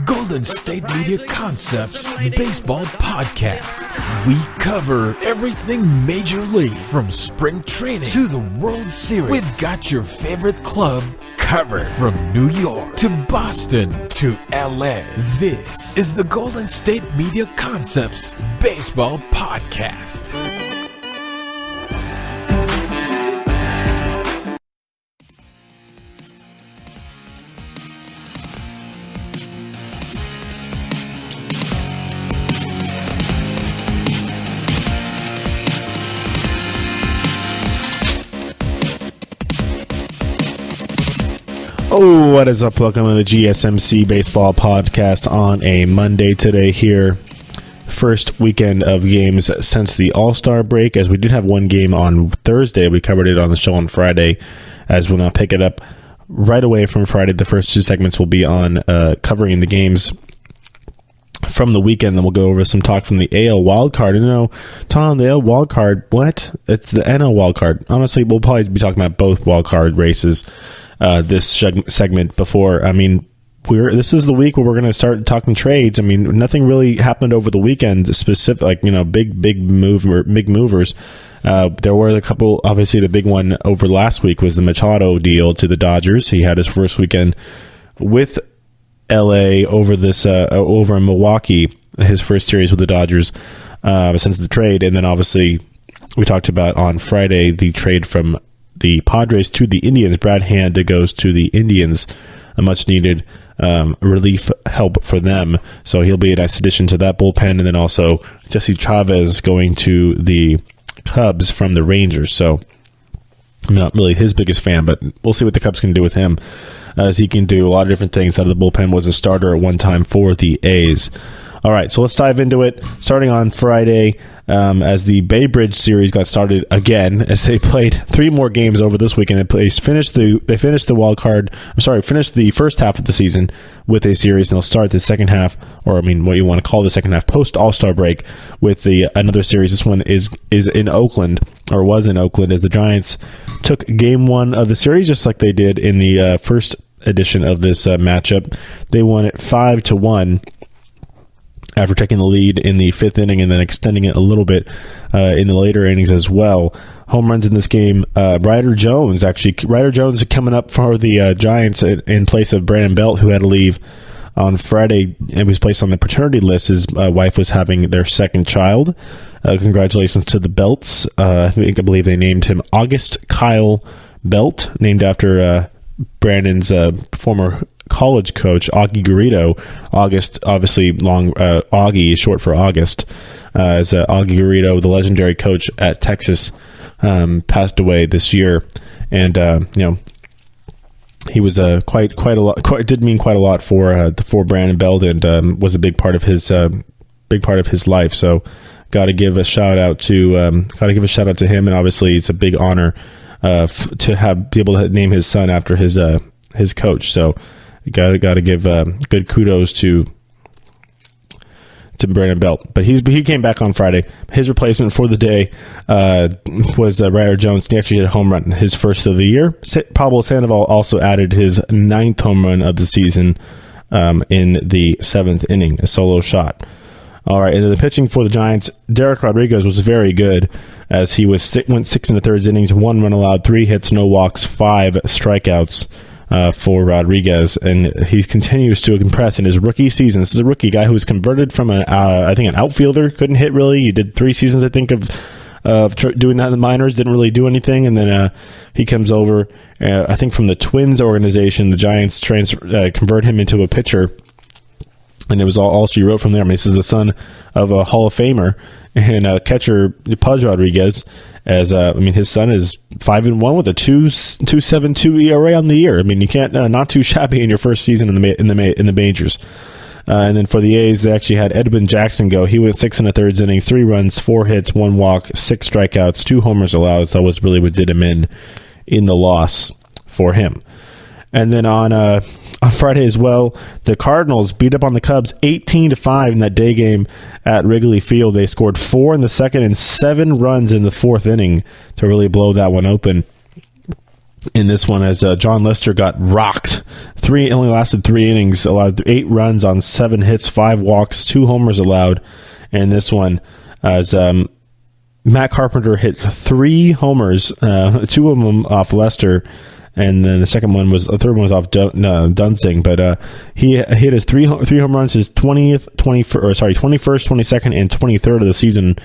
Golden State Media Concepts Baseball Podcast. We cover everything Major League, from spring training to the World Series. We've got your favorite club covered, from New York to Boston to LA. This is the Golden State Media Concepts Baseball Podcast. Oh, what is up? Welcome to the GSMC Baseball Podcast on a Monday today here. First weekend of games since the All-Star break, as we did have one game on Thursday. We covered it on the show on Friday, as we'll now pick it up right away from Friday. The first two segments will be on covering the games from the weekend. Then we'll go over some talk from the AL wildcard. And you know, Tom, the AL wildcard, what? It's the NL wildcard. Honestly, we'll probably be talking about both wildcard races this segment before. I mean, this is the week where we're going to start talking trades. I mean, nothing really happened over the weekend specific, like, you know, big movers. There were a couple. Obviously, the big one over last week was the Machado deal to the Dodgers. He had his first weekend with LA over in Milwaukee, his first series with the Dodgers since the trade. And then obviously we talked about on Friday the trade from the Padres to the Indians. Brad Hand goes to the Indians, a much needed relief help for them. So he'll be a nice addition to that bullpen. And then also Jesse Chavez going to the Cubs from the Rangers. So I'm not really his biggest fan, but we'll see what the Cubs can do with him, as he can do a lot of different things out of the bullpen. Was a starter at one time for the A's. All right, so let's dive into it. Starting on Friday, as the Bay Bridge series got started again, as they played three more games over this weekend. They finished the wild card. Finished the first half of the season with a series, and they'll start the second half, or I mean, what you want to call the second half, post All-Star break, with another series. This one is in Oakland, or was in Oakland, as the Giants took Game 1 of the series, just like they did in the first edition of this matchup. They won it 5-1. After taking the lead in the fifth inning and then extending it a little bit in the later innings as well. Home runs in this game. Ryder Jones coming up for the Giants in place of Brandon Belt, who had to leave on Friday and was placed on the paternity list. His wife was having their second child. Congratulations to the Belts. I believe they named him August Kyle Belt, named after Brandon's former college coach, Augie Garrido. August, obviously long, Augie is short for August, as Augie Garrido, the legendary coach at Texas, passed away this year. And he was did mean quite a lot for Brandon Belt, and was a big part of his life. So got to give a shout out to him, and obviously it's a big honor to be able to name his son after his coach. So got to give good kudos to Brandon Belt. But he came back on Friday. His replacement for the day was Ryder Jones. He actually hit a home run, his first of the year. Pablo Sandoval also added his 9th home run of the season in the 7th inning, a solo shot. All right, and then the pitching for the Giants, Derek Rodriguez was very good, as he went 6 1/3 innings, 1 run allowed, 3 hits, no walks, 5 strikeouts for Rodriguez, and he continues to impress in his rookie season. This is a rookie guy who was converted from an outfielder, couldn't hit really. He did 3 seasons, I think, of doing that in the minors, didn't really do anything, and then he comes over, I think, from the Twins organization. The Giants convert him into a pitcher. And it was all she wrote from there. I mean, this is the son of a Hall of Famer and catcher Pudge Rodriguez. His son is 5-1 with a 2.72 ERA on the year. I mean, you can't not too shabby in your first season in the majors. And then for the A's, they actually had Edwin Jackson go. He went 6 1/3 innings, 3 runs, 4 hits, 1 walk, 6 strikeouts, 2 homers allowed. So that was really what did him in the loss for him. And then on Friday as well, the Cardinals beat up on the Cubs 18-5 in that day game at Wrigley Field. They scored 4 in the second and 7 runs in the 4th inning to really blow that one open. in this one, as John Lester got rocked. Only lasted 3 innings, allowed 8 runs on 7 hits, 5 walks, 2 homers allowed. And this one, as Matt Carpenter hit 3 homers, 2 of them off Lester, and then the third one was off Dunsing. But he hit his three home runs, his 21st, 22nd, and 23rd of the season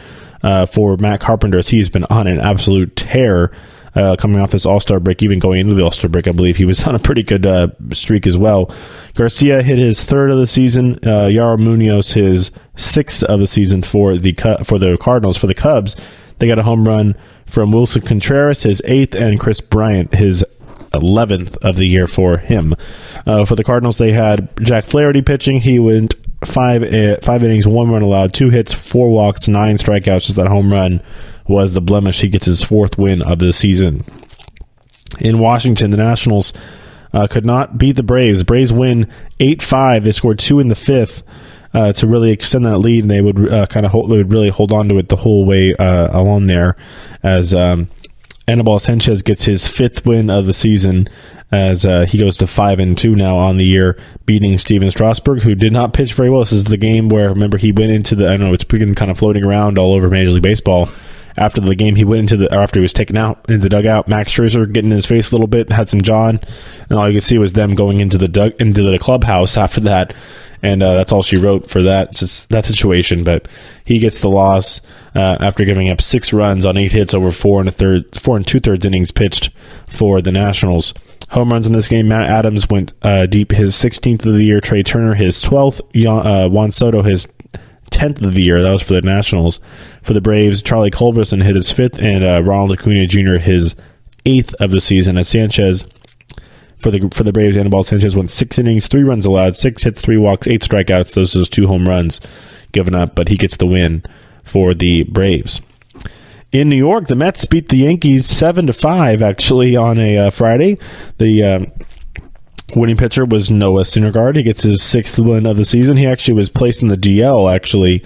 for Matt Carpenter, as he's been on an absolute tear. Coming off this All-Star break, even going into the All-Star break, I believe he was on a pretty good streak as well. Garcia hit his 3rd of the season. Yaro Munoz his 6th of the season for the Cardinals. For the Cubs, they got a home run from Wilson Contreras, his 8th, and Chris Bryant, his 11th of the year for him. For the Cardinals, they had Jack Flaherty pitching. He went 5 innings, 1 run allowed, 2 hits, 4 walks, 9 strikeouts. Just that home run was the blemish. He gets his 4th win of the season. In Washington, the Nationals could not beat the Braves. The Braves win 8-5. They scored 2 in the 5th to really extend that lead, and they would really hold on to it the whole way along there, as Anibal Sanchez gets his 5th win of the season, as he goes to 5-2 now on the year, beating Steven Strasburg, who did not pitch very well. This is the game where, remember, he went into it's been kind of floating around all over Major League Baseball. After the game, he went after he was taken out into the dugout, Max Scherzer getting in his face a little bit, had some John, and all you could see was them going into the clubhouse after that, and that's all she wrote for that situation. But he gets the loss after giving up 6 runs on 8 hits over 4 and 2/3 innings pitched for the Nationals. Home runs in this game: Matt Adams went deep, his 16th of the year. Trey Turner his 12th. Juan Soto his 10th of the year. That was for the Nationals. For the Braves, Charlie Culberson hit his 5th, and Ronald Acuna Jr. his 8th of the season. As Sanchez, for the Braves, Anibal Sanchez went 6 innings, 3 runs allowed, 6 hits, 3 walks, 8 strikeouts. Those 2 home runs given up, but he gets the win for the Braves. In New York, the Mets beat the Yankees 7-5, actually, on a Friday. The winning pitcher was Noah Syndergaard. He gets his 6th win of the season. He actually was placed in the DL, actually,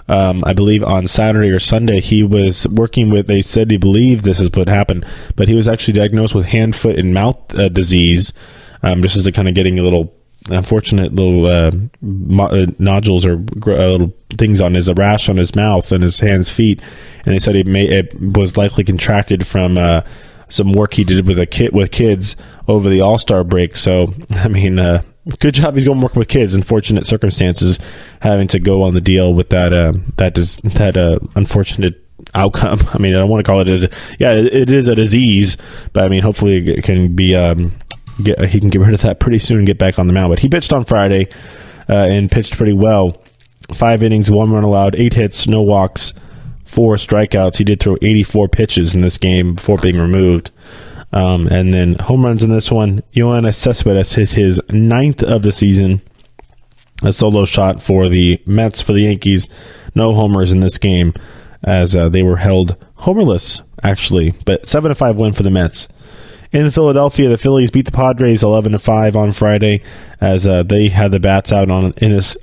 I believe on Saturday or Sunday. He was working with, they said he believed this is what happened, but he was actually diagnosed with hand, foot, and mouth disease. This is kind of getting a little unfortunate little nodules or little things on a rash on his mouth and his hands, feet, and they said it was likely contracted from some work he did with kids over the All-Star break. So, I mean, good job he's going to work with kids. Unfortunate circumstances having to go on the deal with that unfortunate outcome. I mean, I don't want to call it it is a disease, but I mean, hopefully it can be he can get rid of that pretty soon and get back on the mound. But he pitched on Friday and pitched pretty well. 5 innings, 1 run allowed, 8 hits, no walks, 4 strikeouts. He did throw 84 pitches in this game before being removed. And then home runs in this one, Yoenis Cespedes hit his 9th of the season. A solo shot for the Mets. For the Yankees, no homers in this game, as they were held homerless, actually. But 7-5 win for the Mets. In Philadelphia, the Phillies beat the Padres 11-5 on Friday, as they had the bats out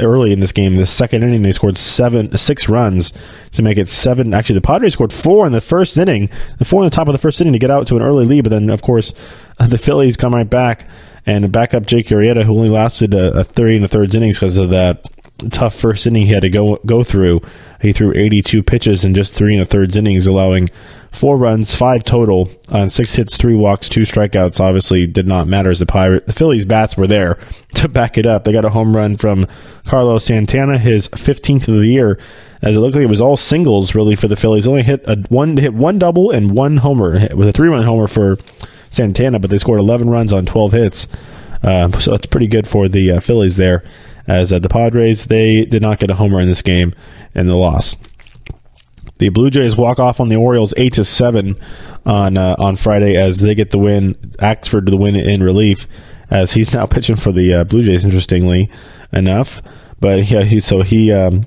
early in this game. In the second inning, they scored 6 runs to make it 7. Actually, the Padres scored 4 in the first inning, 4 in the top of the first inning to get out to an early lead. But then, of course, the Phillies come right back and back up Jake Arrieta, who only lasted a 30 and a third innings because of that tough first inning he had to go through. He threw 82 pitches in just 3 1/3 innings, allowing 4 runs, 5 total on 6 hits, 3 walks, 2 strikeouts. Obviously did not matter as the Phillies bats were there to back it up. They got a home run from Carlos Santana, his 15th of the year, as it looked like it was all singles really for the Phillies. Only hit one double and 1 homer. It was a 3-run homer for Santana, but they scored 11 runs on 12 hits. So it's pretty good for the Phillies there. As the Padres, they did not get a homer in this game and the loss. The Blue Jays walk off on the Orioles 8-7 on Friday as they get the win. Axford to the win in relief, as he's now pitching for the Blue Jays, interestingly enough. But yeah, it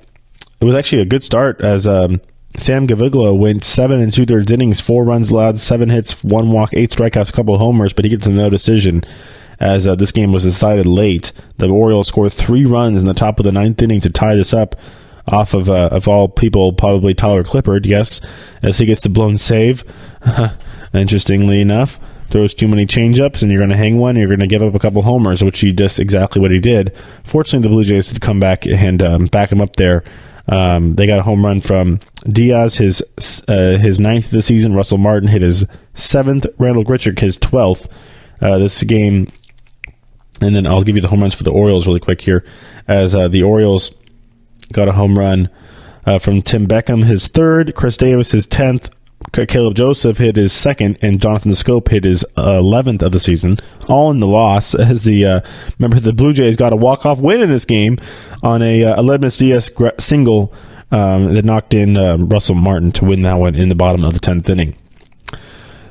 was actually a good start, as Sam Gaviglia went 7 2/3 innings, 4 runs allowed, 7 hits, 1 walk, 8 strikeouts, a couple of homers, but he gets a no decision. As this game was decided late, the Orioles scored 3 runs in the top of the 9th inning to tie this up, off of all people, probably Tyler Clippard, yes, as he gets the blown save, interestingly enough. throws too many changeups and you're going to hang one, you're going to give up a couple homers, which he just exactly what he did. Fortunately, the Blue Jays did come back and back him up there. They got a home run from Diaz, his ninth of the season. Russell Martin hit his 7th. Randall Grichuk his 12th. This game, and then I'll give you the home runs for the Orioles really quick here, as the Orioles got a home run from Tim Beckham, his 3rd, Chris Davis, his 10th, Caleb Joseph hit his 2nd, and Jonathan Scope hit his 11th of the season, all in the loss, as remember the Blue Jays got a walk-off win in this game on a Aledmys Diaz single that knocked in Russell Martin to win that one in the bottom of the 10th inning.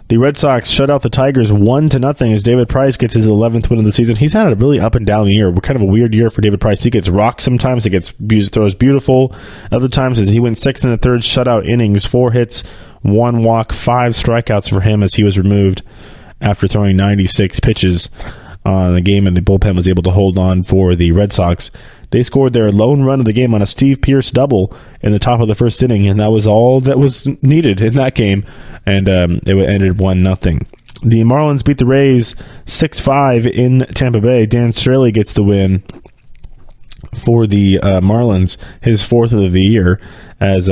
The Red Sox shut out the Tigers 1-0 as David Price gets his 11th win of the season. He's had a really up and down year. Kind of a weird year for David Price. He gets rocked sometimes. He throws beautiful. Other times he went 6 1/3 shutout innings, 4 hits, 1 walk, 5 strikeouts for him as he was removed after throwing 96 pitches on the game, and the bullpen was able to hold on for the Red Sox. They scored their lone run of the game on a Steve Pearce double in the top of the first inning, and that was all that was needed in that game, and it ended 1-0. The Marlins beat the Rays 6-5 in Tampa Bay. Dan Straley gets the win for the Marlins, his 4th of the year, as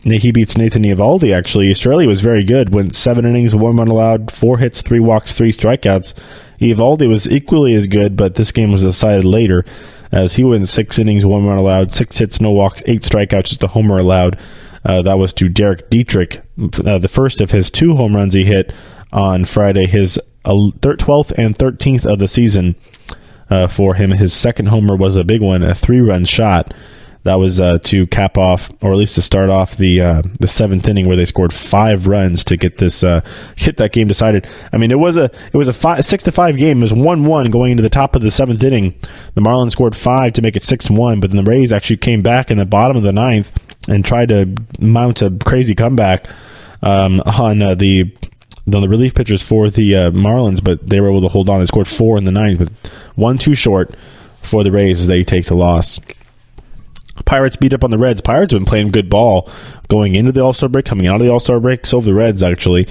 he beats Nathan Eovaldi, actually. Straley was very good, went 7 innings, 1 run allowed, 4 hits, 3 walks, 3 strikeouts. Eovaldi was equally as good, but this game was decided later, as he went 6 innings, 1 run allowed, 6 hits, no walks, 8 strikeouts, just a homer allowed. That was to Derek Dietrich, the first of his 2 home runs he hit on Friday, his 12th and 13th of the season for him. His 2nd homer was a big one, a 3-run shot. That was to cap off, or at least to start off the 7th inning, where they scored 5 runs to get that game decided. I mean, it was a 6-5 game. It was 1-1 going into the top of the 7th inning. The Marlins scored 5 to make it 6-1, but then the Rays actually came back in the bottom of the 9th and tried to mount a crazy comeback on the relief pitchers for the Marlins, but they were able to hold on. They scored 4 in the 9th, but 1 too short for the Rays as they take the loss. Pirates beat up on the Reds. Pirates have been playing good ball going into the All-Star break, coming out of the All-Star break. So have the Reds, actually.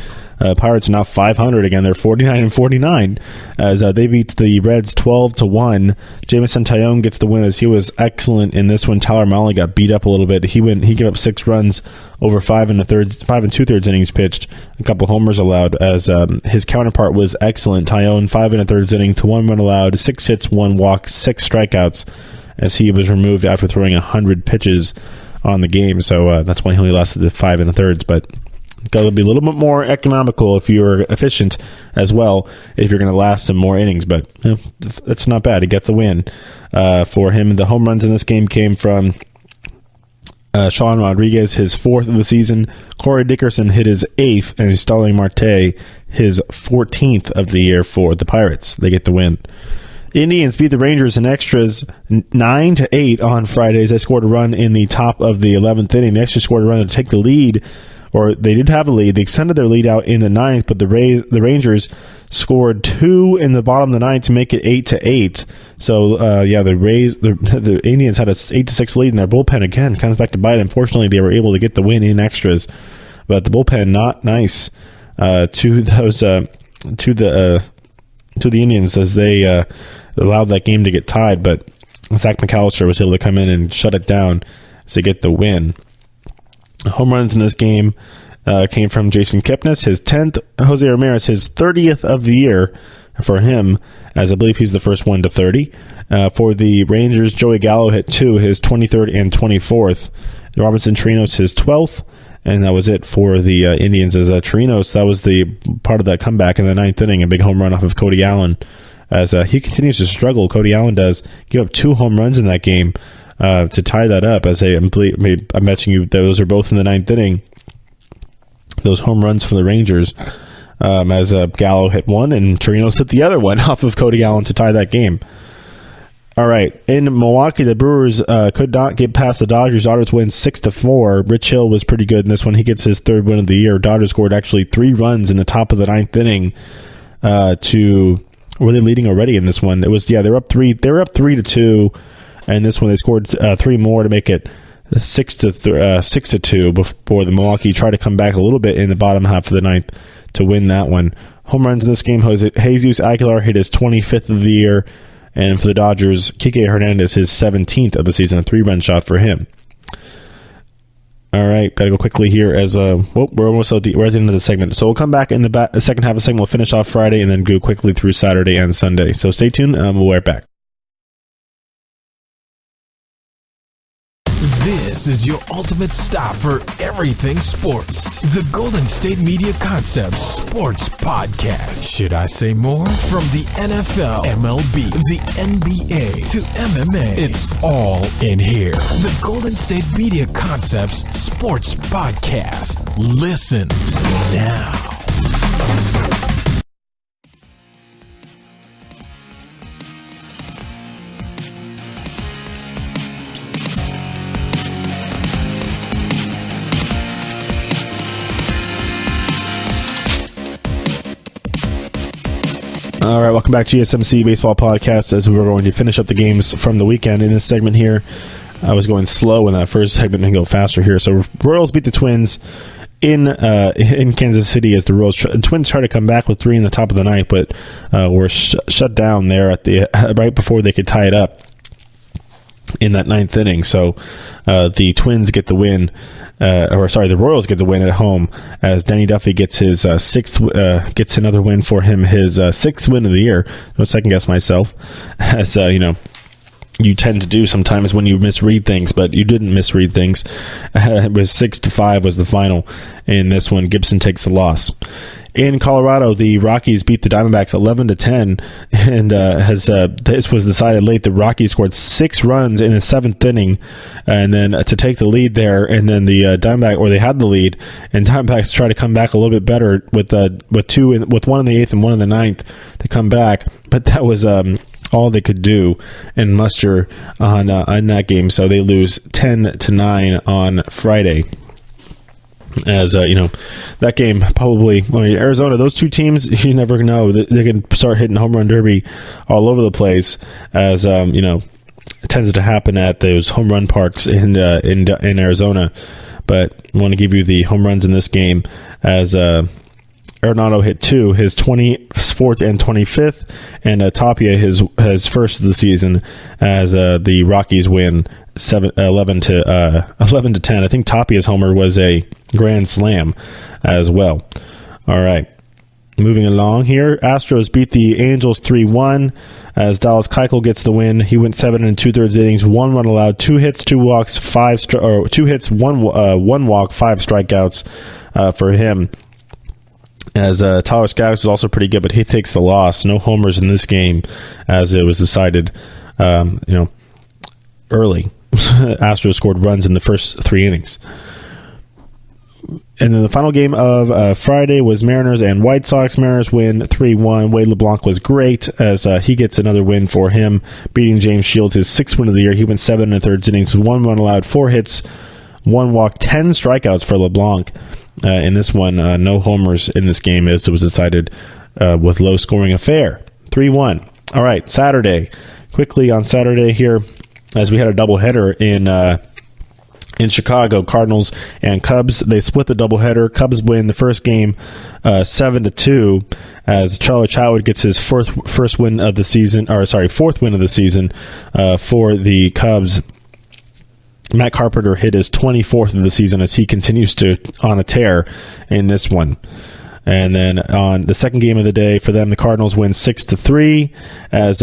Pirates are now 500 again. They're 49-49 as they beat the Reds 12-1. Jameson Taillon gets the win as he was excellent in this one. Tyler Mahle got beat up a little bit. He gave up 6 runs over 5 2/3 innings pitched. A couple homers allowed as his counterpart was excellent. Taillon 5 1/3 innings to 1 run allowed, 6 hits, 1 walk, 6 strikeouts, as he was removed after throwing 100 pitches on the game. So that's why he only lasted the 5 1/3. But got to be a little bit more economical if you're efficient as well, if you're going to last some more innings. But that's not bad. He got the win for him. The home runs in this game came from Sean Rodriguez, his 4th of the season. Corey Dickerson hit his 8th, and Starling Marte his 14th of the year for the Pirates. They get the win. Indians beat the Rangers in extras 9-8 on Fridays. They scored a run in the top of the 11th inning. They actually scored a run to take the lead, or they did have a lead. They extended their lead out in the 9th, but the Rangers scored 2 in the bottom of the 9th to make it 8-8. So, the Indians had a 8-6 lead, and their bullpen again comes back to bite. Unfortunately, they were able to get the win in extras, but the bullpen not nice to the Indians as they allowed that game to get tied, but Zach McAllister was able to come in and shut it down to get the win. Home runs in this game came from Jason Kipnis, his 10th, Jose Ramirez, his 30th of the year for him, as I believe he's the first one to 30. For the Rangers, Joey Gallo hit 2, his 23rd and 24th. Robinson Chirinos, his 12th. And that was it for the Indians, as Chirinos, that was the part of that comeback in the 9th inning, a big home run off of Cody Allen. As he continues to struggle, Cody Allen does give up 2 home runs in that game to tie that up. As I'm mentioning you, those are both in the 9th inning, those home runs for the Rangers, as Gallo hit 1 and Chirinos hit the other one off of Cody Allen to tie that game. All right, in Milwaukee, the Brewers could not get past the Dodgers. Dodgers win 6-4. Rich Hill was pretty good in this one. He gets his 3rd win of the year. Dodgers scored actually 3 runs in the top of the 9th inning. Were they leading already in this one? It was they were up 3-2, and this one they scored 3 more to make it 6-2 before the Milwaukee tried to come back a little bit in the bottom half of the 9th to win that one home runs in this game, Jesus Aguilar hit his 25th of the year. And for the Dodgers, Kike Hernandez, his 17th of the season, a 3-run shot for him. All right, got to go quickly here as we're almost we're at the end of the segment. So we'll come back in the second half of the segment. We'll finish off Friday and then go quickly through Saturday and Sunday. So stay tuned. We'll be right back. This is your ultimate stop for everything sports. The Golden State Media Concepts Sports Podcast. Should I say more? From the NFL, MLB, the NBA to MMA, it's all in here. The Golden State Media Concepts Sports Podcast. Listen now. All right, welcome back to GSMC Baseball Podcast as we're going to finish up the games from the weekend. In this segment here, I was going slow in that first segment and go faster here. So Royals beat the Twins in Kansas City as the Twins try to come back with 3 in the top of the ninth, but were shut down there at the right before they could tie it up in that ninth inning. So the Twins get the win. The Royals get the win at home as Danny Duffy gets his gets another win for him, his 6th win of the year. Don't second guess myself, as you tend to do sometimes when you misread things, but you didn't misread things. It was 6-5 was the final in this one. Gibson takes the loss. In Colorado, the Rockies beat the Diamondbacks 11-10, and this was decided late. The Rockies scored 6 runs in the 7th inning, and then to take the lead there, and then the they had the lead, and Diamondbacks tried to come back a little bit better with 1 in the 8th and 1 in the 9th to come back, but that was all they could do and muster on that game. So they lose 10-9 on Friday. As that game probably, Arizona, those two teams, you never know, they can start hitting home run derby all over the place, as it tends to happen at those home run parks in Arizona. But I want to give you the home runs in this game, as Arenado hit 2, his 24th and 25th, and Tapia his first of the season, as the Rockies win 11-10. I think Tapia's homer was a grand slam as well. All right, moving along here. Astros beat the Angels 3-1 as Dallas Keuchel gets the win. He went 7 2/3 innings, 1 run allowed, 2 hits, 2 walks, 1 walk, 5 strikeouts for him. As Tyler Skaggs was also pretty good, but he takes the loss. No homers in this game, as it was decided early. Astros scored runs in the first 3 innings. And then the final game of Friday was Mariners and White Sox. Mariners win 3-1. Wade LeBlanc was great, as he gets another win for him, beating James Shields, his 6th win of the year. He went 7 1/3 innings, 1 run allowed, 4 hits, 1 walk, 10 strikeouts for LeBlanc. In this one, no homers in this game, as it was decided with low-scoring affair. 3-1. All right, Saturday. Quickly on Saturday here, as we had a doubleheader in Chicago, Cardinals and Cubs. They split the doubleheader. Cubs win the first game 7-2, as Charlie Chatwood gets his fourth win of the season for the Cubs. Matt Carpenter hit his 24th of the season, as he continues on a tear in this one. And then on the second game of the day for them, the Cardinals win 6-3, as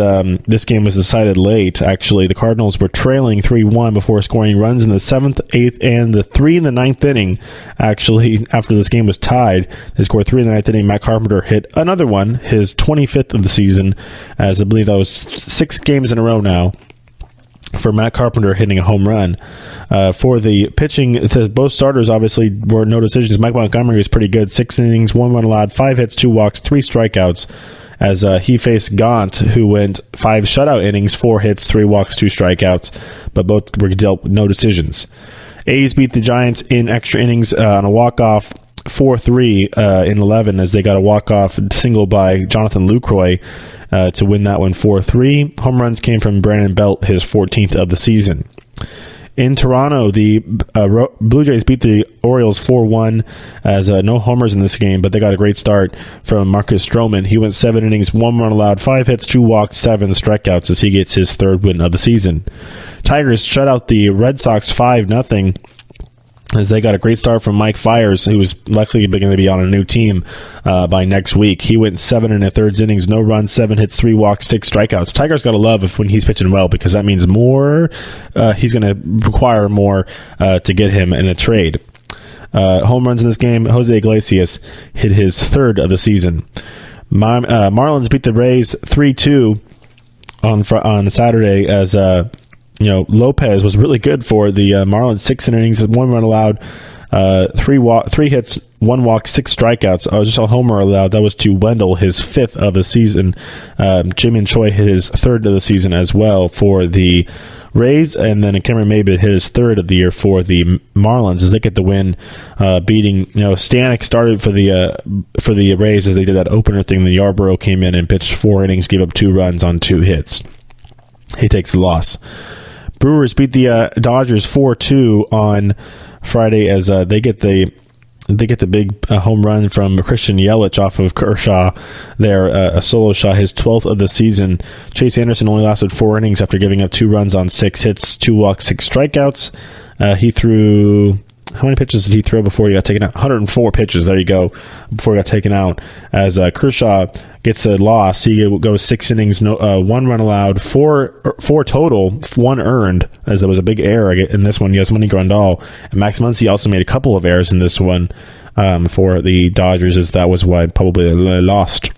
this game was decided late. Actually, the Cardinals were trailing 3-1 before scoring runs in the 7th, 8th, and the 3 in the 9th inning. Actually, after this game was tied, they scored 3 in the 9th inning. Matt Carpenter hit another one, his 25th of the season, as I believe that was 6 games in a row now for Matt Carpenter hitting a home run. For the pitching, both starters obviously were no decisions. Mike Montgomery was pretty good. 6 innings, 1 run allowed, 5 hits, 2 walks, 3 strikeouts, as he faced Gaunt, who went 5 shutout innings, 4 hits, 3 walks, 2 strikeouts, but both were dealt with no decisions. A's beat the Giants in extra innings on a walk-off 4-3 in 11, as they got a walk-off single by Jonathan Lucroy to win that one 4-3. Home runs came from Brandon Belt, his 14th of the season. In Toronto, the Blue Jays beat the Orioles 4-1 as no homers in this game, but they got a great start from Marcus Stroman. He went 7 innings, 1 run allowed, 5 hits, 2 walks, 7 strikeouts as he gets his 3rd win of the season. Tigers shut out the Red Sox 5-0 as they got a great start from Mike Fiers, who was likely going to be on a new team by next week. He went 7 1/3 innings, no runs, 7 hits, 3 walks, 6 strikeouts. Tigers got to love when he's pitching well, because that means more. He's going to require more to get him in a trade. Home runs in this game, Jose Iglesias hit his 3rd of the season. Marlins beat the Rays 3-2 on Saturday as Lopez was really good for the Marlins. 6 innings, 1 run allowed, 3 hits, 1 walk, 6 strikeouts. Just a homer allowed. That was to Wendell, his 5th of the season. Jimmy Choi hit his 3rd of the season as well for the Rays, and then Cameron Maybin hit his 3rd of the year for the Marlins as they get the win, beating. Stanek started for the Rays as they did that opener thing. The Yarborough came in and pitched 4 innings, gave up 2 runs on 2 hits. He takes the loss. Brewers beat the Dodgers 4-2 on Friday as they get the big home run from Christian Yelich off of Kershaw there, a solo shot, his 12th of the season. Chase Anderson only lasted 4 innings after giving up 2 runs on 6 hits, 2 walks, 6 strikeouts. He threw... How many pitches did he throw before he got taken out? 104 pitches. There you go. Before he got taken out. As Kershaw gets the loss, he goes 6 innings, 1 run allowed, 4 total, 1 earned, as there was a big error in this one. Yasmani Grandal. And Max Muncy also made a couple of errors in this one for the Dodgers, as that was why probably they lost.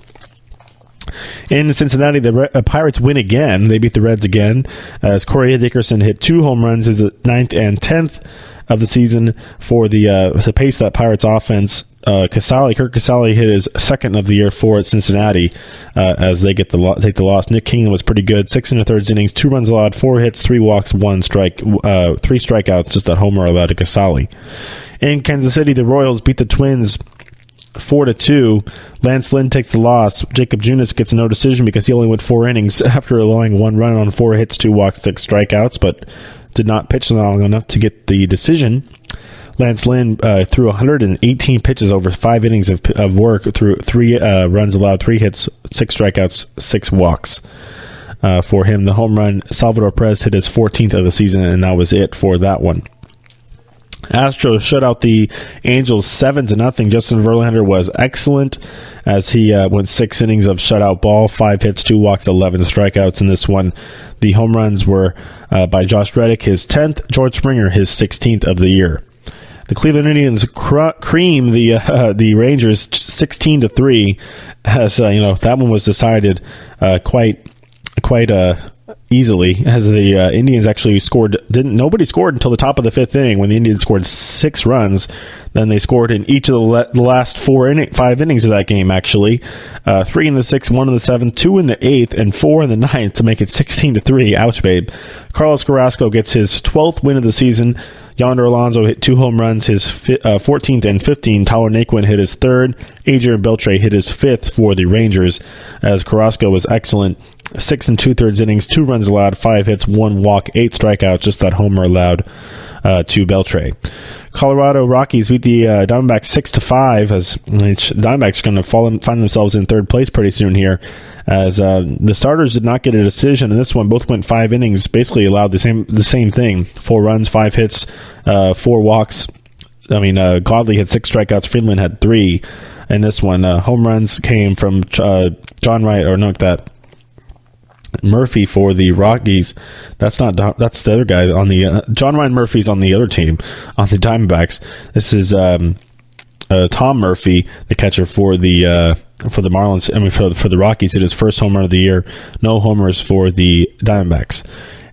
In Cincinnati, the Pirates win again. They beat the Reds again as Corey Dickerson hit 2 home runs, his 9th and 10th of the season for to pace that Pirates offense. Kirk Casale hit his 2nd of the year for Cincinnati as they take the loss. Nick Kingman was pretty good. 6 1/3 innings, 2 runs allowed, 4 hits, 3 walks, 3 strikeouts. Just that homer allowed to Casale. In Kansas City, the Royals beat the Twins 4-2. Lance Lynn takes the loss. Jacob Junis gets no decision because he only went 4 innings after allowing 1 run on 4 hits, 2 walks, 6 strikeouts, but did not pitch long enough to get the decision. Lance Lynn threw 118 pitches over 5 innings of work, through 3 runs allowed, 3 hits, 6 strikeouts, 6 walks. For him, the home run, Salvador Perez hit his 14th of the season, and that was it for that one. Astros shut out the Angels 7-0. Justin Verlander was excellent as he went 6 innings of shutout ball, 5 hits, 2 walks, 11 strikeouts in this one. The home runs were by Josh Reddick, his 10th, George Springer, his 16th of the year. The Cleveland Indians cream the Rangers 16-3, as that one was decided quite easily, as the Indians actually scored. Nobody scored until the top of the 5th inning when the Indians scored 6 runs. Then they scored in each of the last 5 innings of that game, actually. 3 in the 6th, 1 in the 7th, 2 in the 8th, and 4 in the 9th to make it 16-3. Ouch, babe. Carlos Carrasco gets his 12th win of the season. Yonder Alonso hit 2 home runs, his 14th and 15th. Tyler Naquin hit his 3rd. Adrian Beltre hit his 5th for the Rangers, as Carrasco was excellent. 6 2/3 innings, 2 runs allowed, 5 hits, 1 walk, 8 strikeouts, just that homer allowed to Beltre. Colorado Rockies beat the Diamondbacks 6-5, as Diamondbacks are going to find themselves in 3rd place pretty soon here, as the starters did not get a decision in this one. Both went 5 innings, basically allowed the same thing: 4 runs, 5 hits, 4 walks. Godley had 6 strikeouts. Friedland had 3 in this one. Home runs came from Murphy for the Rockies. That's the other guy on the John Ryan Murphy's on the other team, on the Diamondbacks. This is Tom Murphy, the catcher for the Marlins. For the Rockies, hit his 1st home run of the year. No homers for the Diamondbacks.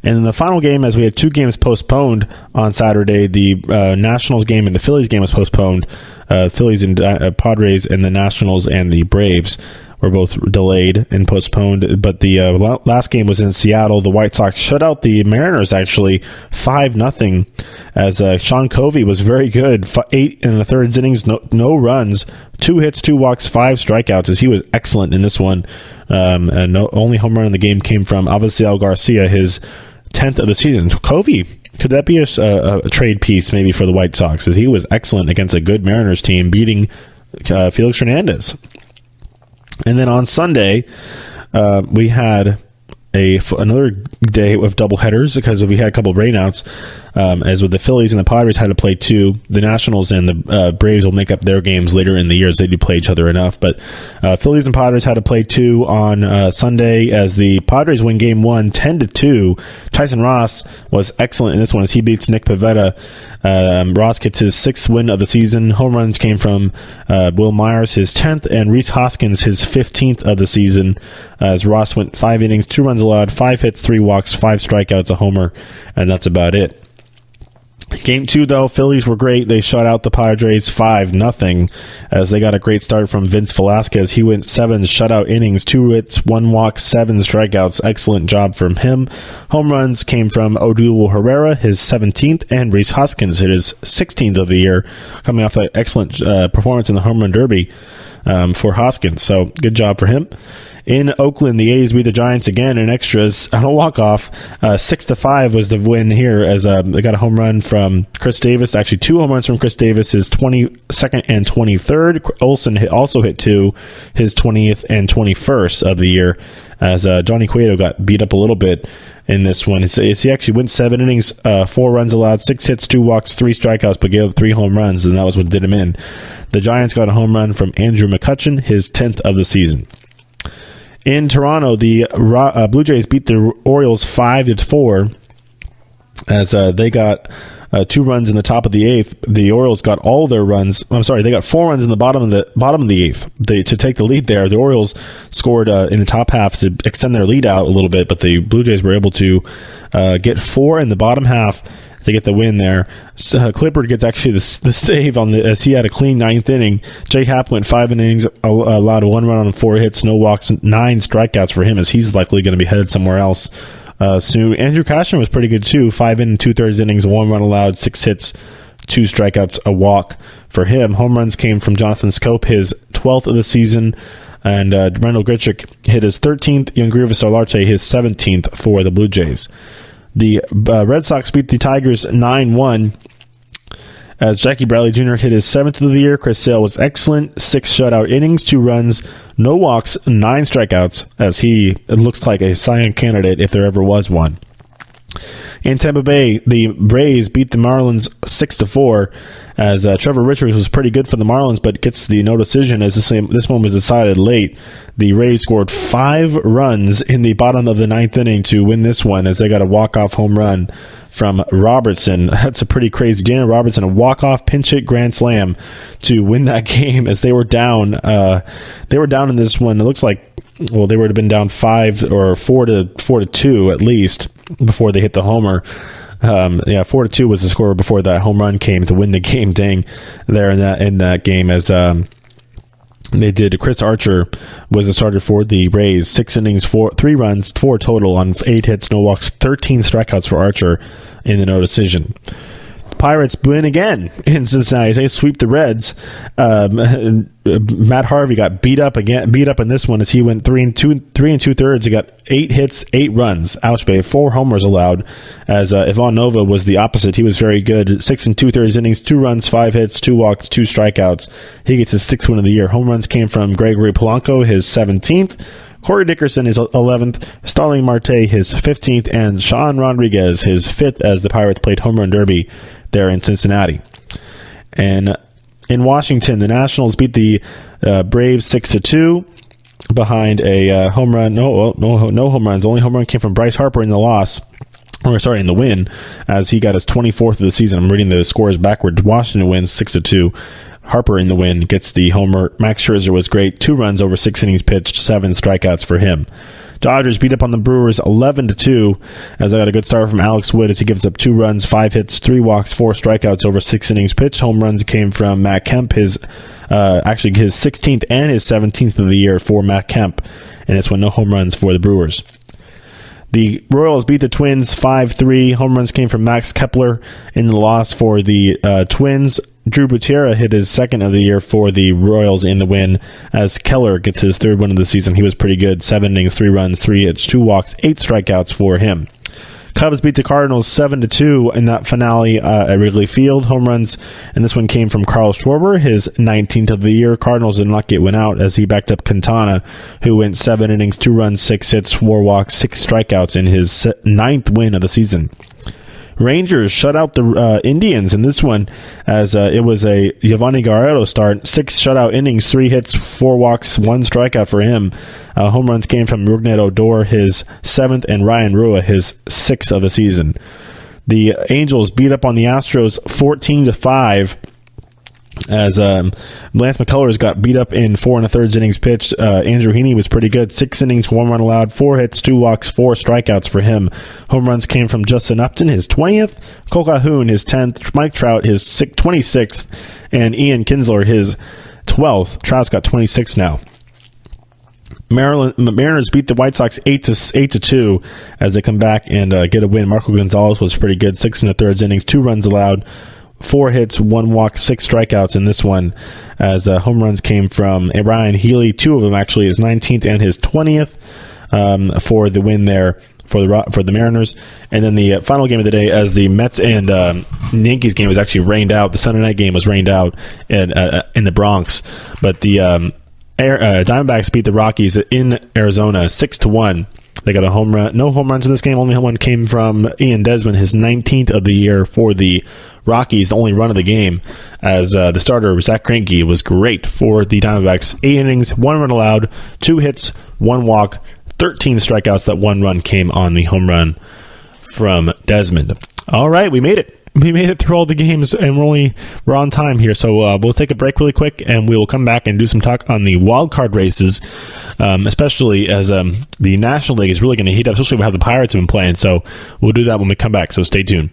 And in the final game, as we had 2 games postponed on Saturday, the Nationals game and the Phillies game was postponed. Phillies and Padres, and the Nationals and the Braves were both delayed and postponed. But the last game was in Seattle. The White Sox shut out the Mariners, actually, 5-0, as Sean Covey was very good. 8 1/3 innings, no runs, 2 hits, 2 walks, 5 strikeouts, as he was excellent in this one. And only home run in the game came from Avisail Garcia, his 10th of the season. Covey Could that be a trade piece maybe for the White Sox? As he was excellent against a good Mariners team, beating Felix Hernandez. And then on Sunday, we had another day of doubleheaders because we had a couple of rainouts. As with the Phillies and the Padres had to play 2. The Nationals and the Braves will make up their games later in the year as they do play each other enough. But Phillies and Padres had to play 2 on Sunday as the Padres win Game 1 10-2. Tyson Ross was excellent in this one as he beats Nick Pivetta. Ross gets his 6th win of the season. Home runs came from Will Myers, his 10th, and Rhys Hoskins, his 15th of the season. As Ross went 5 innings, 2 runs allowed, 5 hits, 3 walks, 5 strikeouts, a homer, and that's about it. Game 2, though, Phillies were great. They shut out the Padres 5-0 as they got a great start from Vince Velasquez. He went 7 shutout innings, 2 hits, 1 walk, 7 strikeouts. Excellent job from him. Home runs came from Odubel Herrera, his 17th, and Rhys Hoskins hit his 16th of the year, coming off that excellent performance in the home run derby for Hoskins. So good job for him. In Oakland, the A's beat the Giants again in extras on a walk-off. 6-5 was the win here as they got a home run from Chris Davis. Actually, 2 home runs from Chris Davis, his 22nd and 23rd. Olsen also hit 2, his 20th and 21st of the year, as Johnny Cueto got beat up a little bit in this one. He actually went 7 innings, 4 runs allowed, 6 hits, 2 walks, 3 strikeouts, but gave up 3 home runs, and that was what did him in. The Giants got a home run from Andrew McCutchen, his 10th of the season. In Toronto, the Blue Jays beat the Orioles 5-4 as they got 2 runs in the top of the 8th. The Orioles got all their runs. They got 4 runs in the bottom of the 8th. To take the lead there, the Orioles scored in the top half to extend their lead out a little bit, but the Blue Jays were able to get 4 in the bottom half to get the win there. Clippard gets actually the save as he had a clean 9th inning. Jake Happ went 5 innings, allowed 1 run on 4 hits, no walks, 9 strikeouts for him as he's likely going to be headed somewhere else soon. Andrew Cashner was pretty good too. 5 2/3 innings, 1 run allowed, 6 hits, 2 strikeouts, a walk for him. Home runs came from Jonathan Scope, his 12th of the season, and Randall Grichuk hit his 13th. Youngrivis Solarte his 17th for the Blue Jays. The Red Sox beat the Tigers 9-1 as Jackie Bradley Jr. hit his 7th of the year. Chris Sale was excellent. 6 shutout innings, 2 runs, no walks, 9 strikeouts, as it looks like a Cy Young candidate if there ever was one. In Tampa Bay, the Braves beat the Marlins 6-4 as Trevor Richards was pretty good for the Marlins, but gets the no decision as this one was decided late. The Rays scored 5 runs in the bottom of the 9th inning to win this one as they got a walk-off home run from Robertson. That's a pretty crazy. Daniel Robertson, a walk-off pinch hit grand slam to win that game as they were down. They were down in this one. It looks like, well, they would have been down 5 or 4-2 at least before they hit the homer. 4-2 was the score before that home run came to win the game. Dang, there in that game as they did. Chris Archer was the starter for the Rays. 6 innings, 3 runs, 4 total on 8 hits, no walks, 13 strikeouts for Archer in the no decision. Pirates win again in Cincinnati. They sweep the Reds. Matt Harvey got beat up in this one as he went 3 2/3. He got 8 hits, 8 runs. Ouch, babe. 4 homers allowed. As Ivan Nova was the opposite. He was very good. 6 2/3 innings, 2 runs, 5 hits, 2 walks, 2 strikeouts. He gets his 6th win of the year. Home runs came from Gregory Polanco, his 17th. Corey Dickerson, his 11th. Starling Marte, his 15th. And Sean Rodriguez, his 5th, as the Pirates played home run derby there in Cincinnati. And in Washington, the Nationals beat the Braves 6-2 behind a home run. No home runs. The only home run came from Bryce Harper in the in the win, as he got his 24th of the season. I'm reading the scores backwards. Washington wins 6-2. Harper in the win gets the homer. Max Scherzer was great. 2 runs over 6 innings pitched, 7 strikeouts for him. Dodgers beat up on the Brewers 11-2 as they got a good start from Alex Wood as he gives up 2 runs, 5 hits, 3 walks, 4 strikeouts over 6 innings pitched. Home runs came from Matt Kemp, his 16th and his 17th of the year for Matt Kemp, and this one no home runs for the Brewers. The Royals beat the Twins 5-3. Home runs came from Max Kepler in the loss for the Twins. Drew Butera hit his 2nd of the year for the Royals in the win as Keller gets his 3rd win of the season. He was pretty good. 7 innings, 3 runs, 3 hits, 2 walks, 8 strikeouts for him. Cubs beat the Cardinals 7-2 in that finale at Wrigley Field. Home runs, and this one came from Carl Schwarber, his 19th of the year. Cardinals did not get one out as he backed up Quintana, who went 7 innings, 2 runs, 6 hits, 4 walks, 6 strikeouts in his 9th win of the season. Rangers shut out the Indians in this one as it was a Giovanni Guerrero start. 6 shutout innings, 3 hits, 4 walks, 1 strikeout for him. Home runs came from Rougned Odor, his 7th, and Ryan Rua, his 6th of the season. The Angels beat up on the Astros 14-5 as Lance McCullers got beat up in 4 1/3 innings pitched. Andrew Heaney was pretty good. 6 innings, 1 run allowed, 4 hits, 2 walks, 4 strikeouts for him. Home runs came from Justin Upton, his 20th, Cole Calhoun, his 10th, Mike Trout, his 26th, and Ian Kinsler, his 12th. Trout's got 26 now. Mariners beat the White Sox 8-2 as they come back and get a win. Marco Gonzalez was pretty good. 6 1/3 innings, 2 runs allowed, 4 hits, 1 walk, 6 strikeouts in this one as home runs came from Ryan Healy, 2 of them actually, his 19th and his 20th for the win there for the Mariners. And then the final game of the day as the Mets and Yankees game was actually rained out. The Sunday night game was rained out in the Bronx. But the Diamondbacks beat the Rockies in Arizona 6-1. They got a home run. No home runs in this game. Only home run came from Ian Desmond, his 19th of the year for the Rockies, the only run of the game, as the starter, Zach Greinke, was great for the Diamondbacks. 8 innings, 1 run allowed, 2 hits, 1 walk, 13 strikeouts. That 1 run came on the home run from Desmond. All right, we made it. We made it through all the games, and we're on time here. So we'll take a break really quick, and we will come back and do some talk on the wild card races, especially as the National League is really going to heat up, especially with how the Pirates have been playing. So we'll do that when we come back. So stay tuned.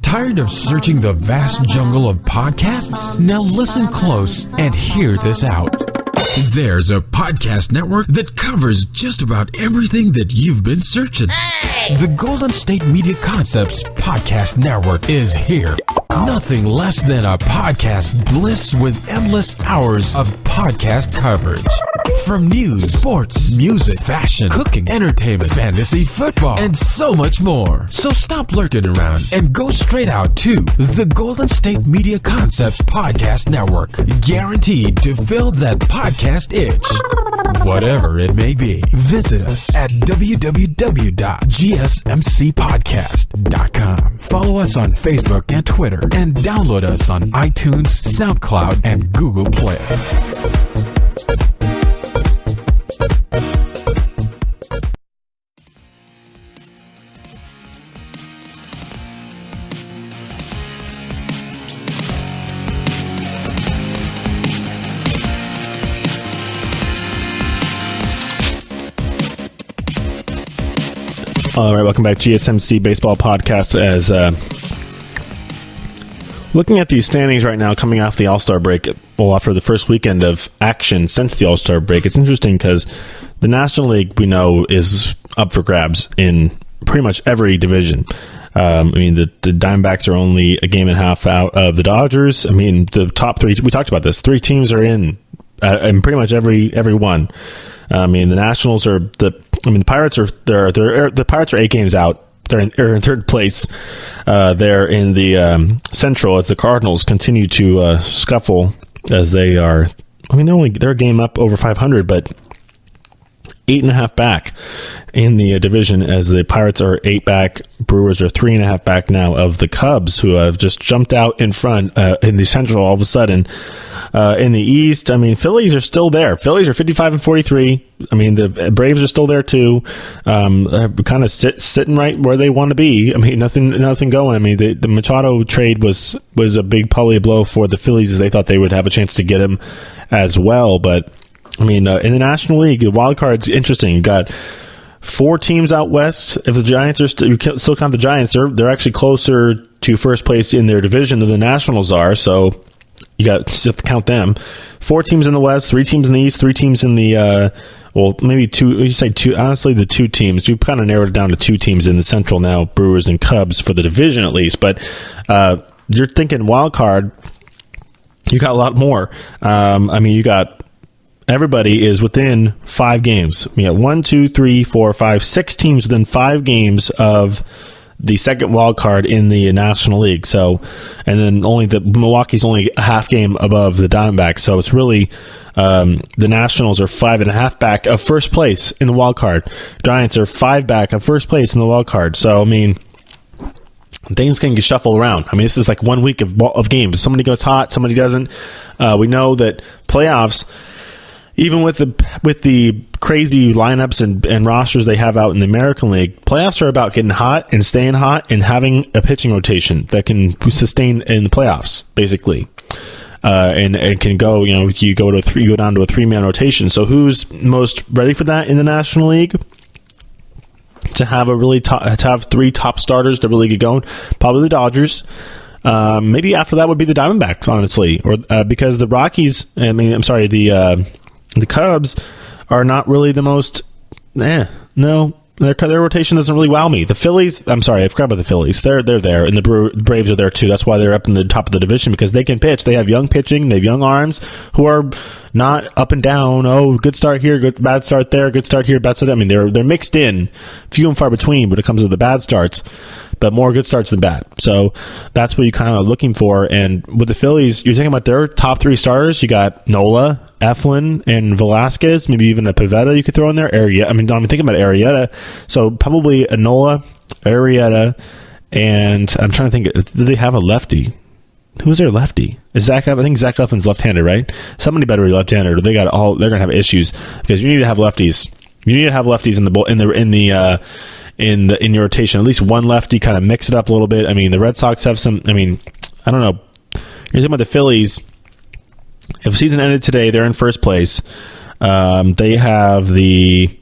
Tired of searching the vast jungle of podcasts? Now listen close and hear this out. There's a podcast network that covers just about everything that you've been searching. Hey! The Golden State Media Concepts Podcast Network is here. Nothing less than a podcast bliss with endless hours of podcast coverage. From news, sports, music, fashion, cooking, entertainment, fantasy, football, and so much more. So stop lurking around and go straight out to the Golden State Media Concepts Podcast Network. Guaranteed to fill that podcast itch. Whatever it may be. Visit us at www.gsmcpodcast.com. Follow us on Facebook and Twitter, and download us on iTunes, SoundCloud, and Google Play. All right, welcome back to GSMC Baseball Podcast. As looking at these standings right now coming off the All-Star break, well, after the first weekend of action since the All-Star break, it's interesting because the National League, we know, is up for grabs in pretty much every division. I mean, the Diamondbacks are only a game and a half out of the Dodgers. I mean, the top 3, we talked about this, 3 teams are in pretty much every one. I mean, the Nationals are the Pirates are the Pirates are 8 games out. They're in third place. They're in the Central as the Cardinals continue to scuffle as they are. I mean, they're a game up over 500, but 8.5 back in the division as the Pirates are 8 back. Brewers are 3.5 back now of the Cubs, who have just jumped out in front in the Central all of a sudden. In the East, I mean, Phillies are still there. Phillies are 55-43. I mean, the Braves are still there too. Kind of sitting right where they want to be. I mean, nothing going. I mean, the Machado trade was a big probably a blow for the Phillies, as they thought they would have a chance to get him as well. But I mean, in the National League, the wild card's interesting. You got 4 teams out west. If the Giants are you still count the Giants, they're actually closer to first place in their division than the Nationals are. So you have to count them. 4 teams in the West, 3 teams in the East, 3 teams in the well, maybe 2. You say 2. Honestly, the 2 teams. You kind of narrowed it down to 2 teams in the Central now, Brewers and Cubs for the division at least. But you're thinking wild card. You got a lot more. I mean, you got everybody is within 5 games. We have 1, 2, 3, 4, 5, 6 teams within 5 games of the second wild card in the National League. So, and then only Milwaukee's only a half game above the Diamondbacks. So it's really the Nationals are 5.5 back of first place in the wild card. Giants are 5 back of first place in the wild card. So I mean, things can get shuffled around. I mean, this is like 1 week of games. Somebody goes hot, somebody doesn't. We know that playoffs, even with the crazy lineups and rosters they have out in the American League, playoffs are about getting hot and staying hot and having a pitching rotation that can sustain in the playoffs, basically. And can go, you go down to a 3-man rotation. So who's most ready for that in the National League? To have to have 3 top starters to really get going? Probably the Dodgers. Maybe after that would be the Diamondbacks, honestly, or because the Rockies. The Cubs are not really the most. No, their rotation doesn't really wow me. The Phillies. I'm sorry, I forgot about the Phillies. They're there, and the Braves are there too. That's why they're up in the top of the division, because they can pitch. They have young pitching. They have young arms who are not up and down. Oh, good start here, good bad start there, good start here, bad start there. I mean, they're mixed in, few and far between when it comes to the bad starts, but more good starts than bad. So that's what you're kind of looking for. And with the Phillies, you're talking about their top 3 starters. You got Nola, Eflin, and Velasquez, maybe even a Pivetta you could throw in there. I'm thinking about Arrieta. So probably a Nola, Arrieta, and I'm trying to think, do they have a lefty? Who's their lefty? I think Zach Eflin's left-handed, right? Somebody better be left-handed, or they're going to have issues, because you need to have lefties. You need to have lefties in your rotation. At least one lefty, kind of mix it up a little bit. I mean, the Red Sox have some. I mean, I don't know. You're talking about the Phillies. If the season ended today, they're in first place. They have the.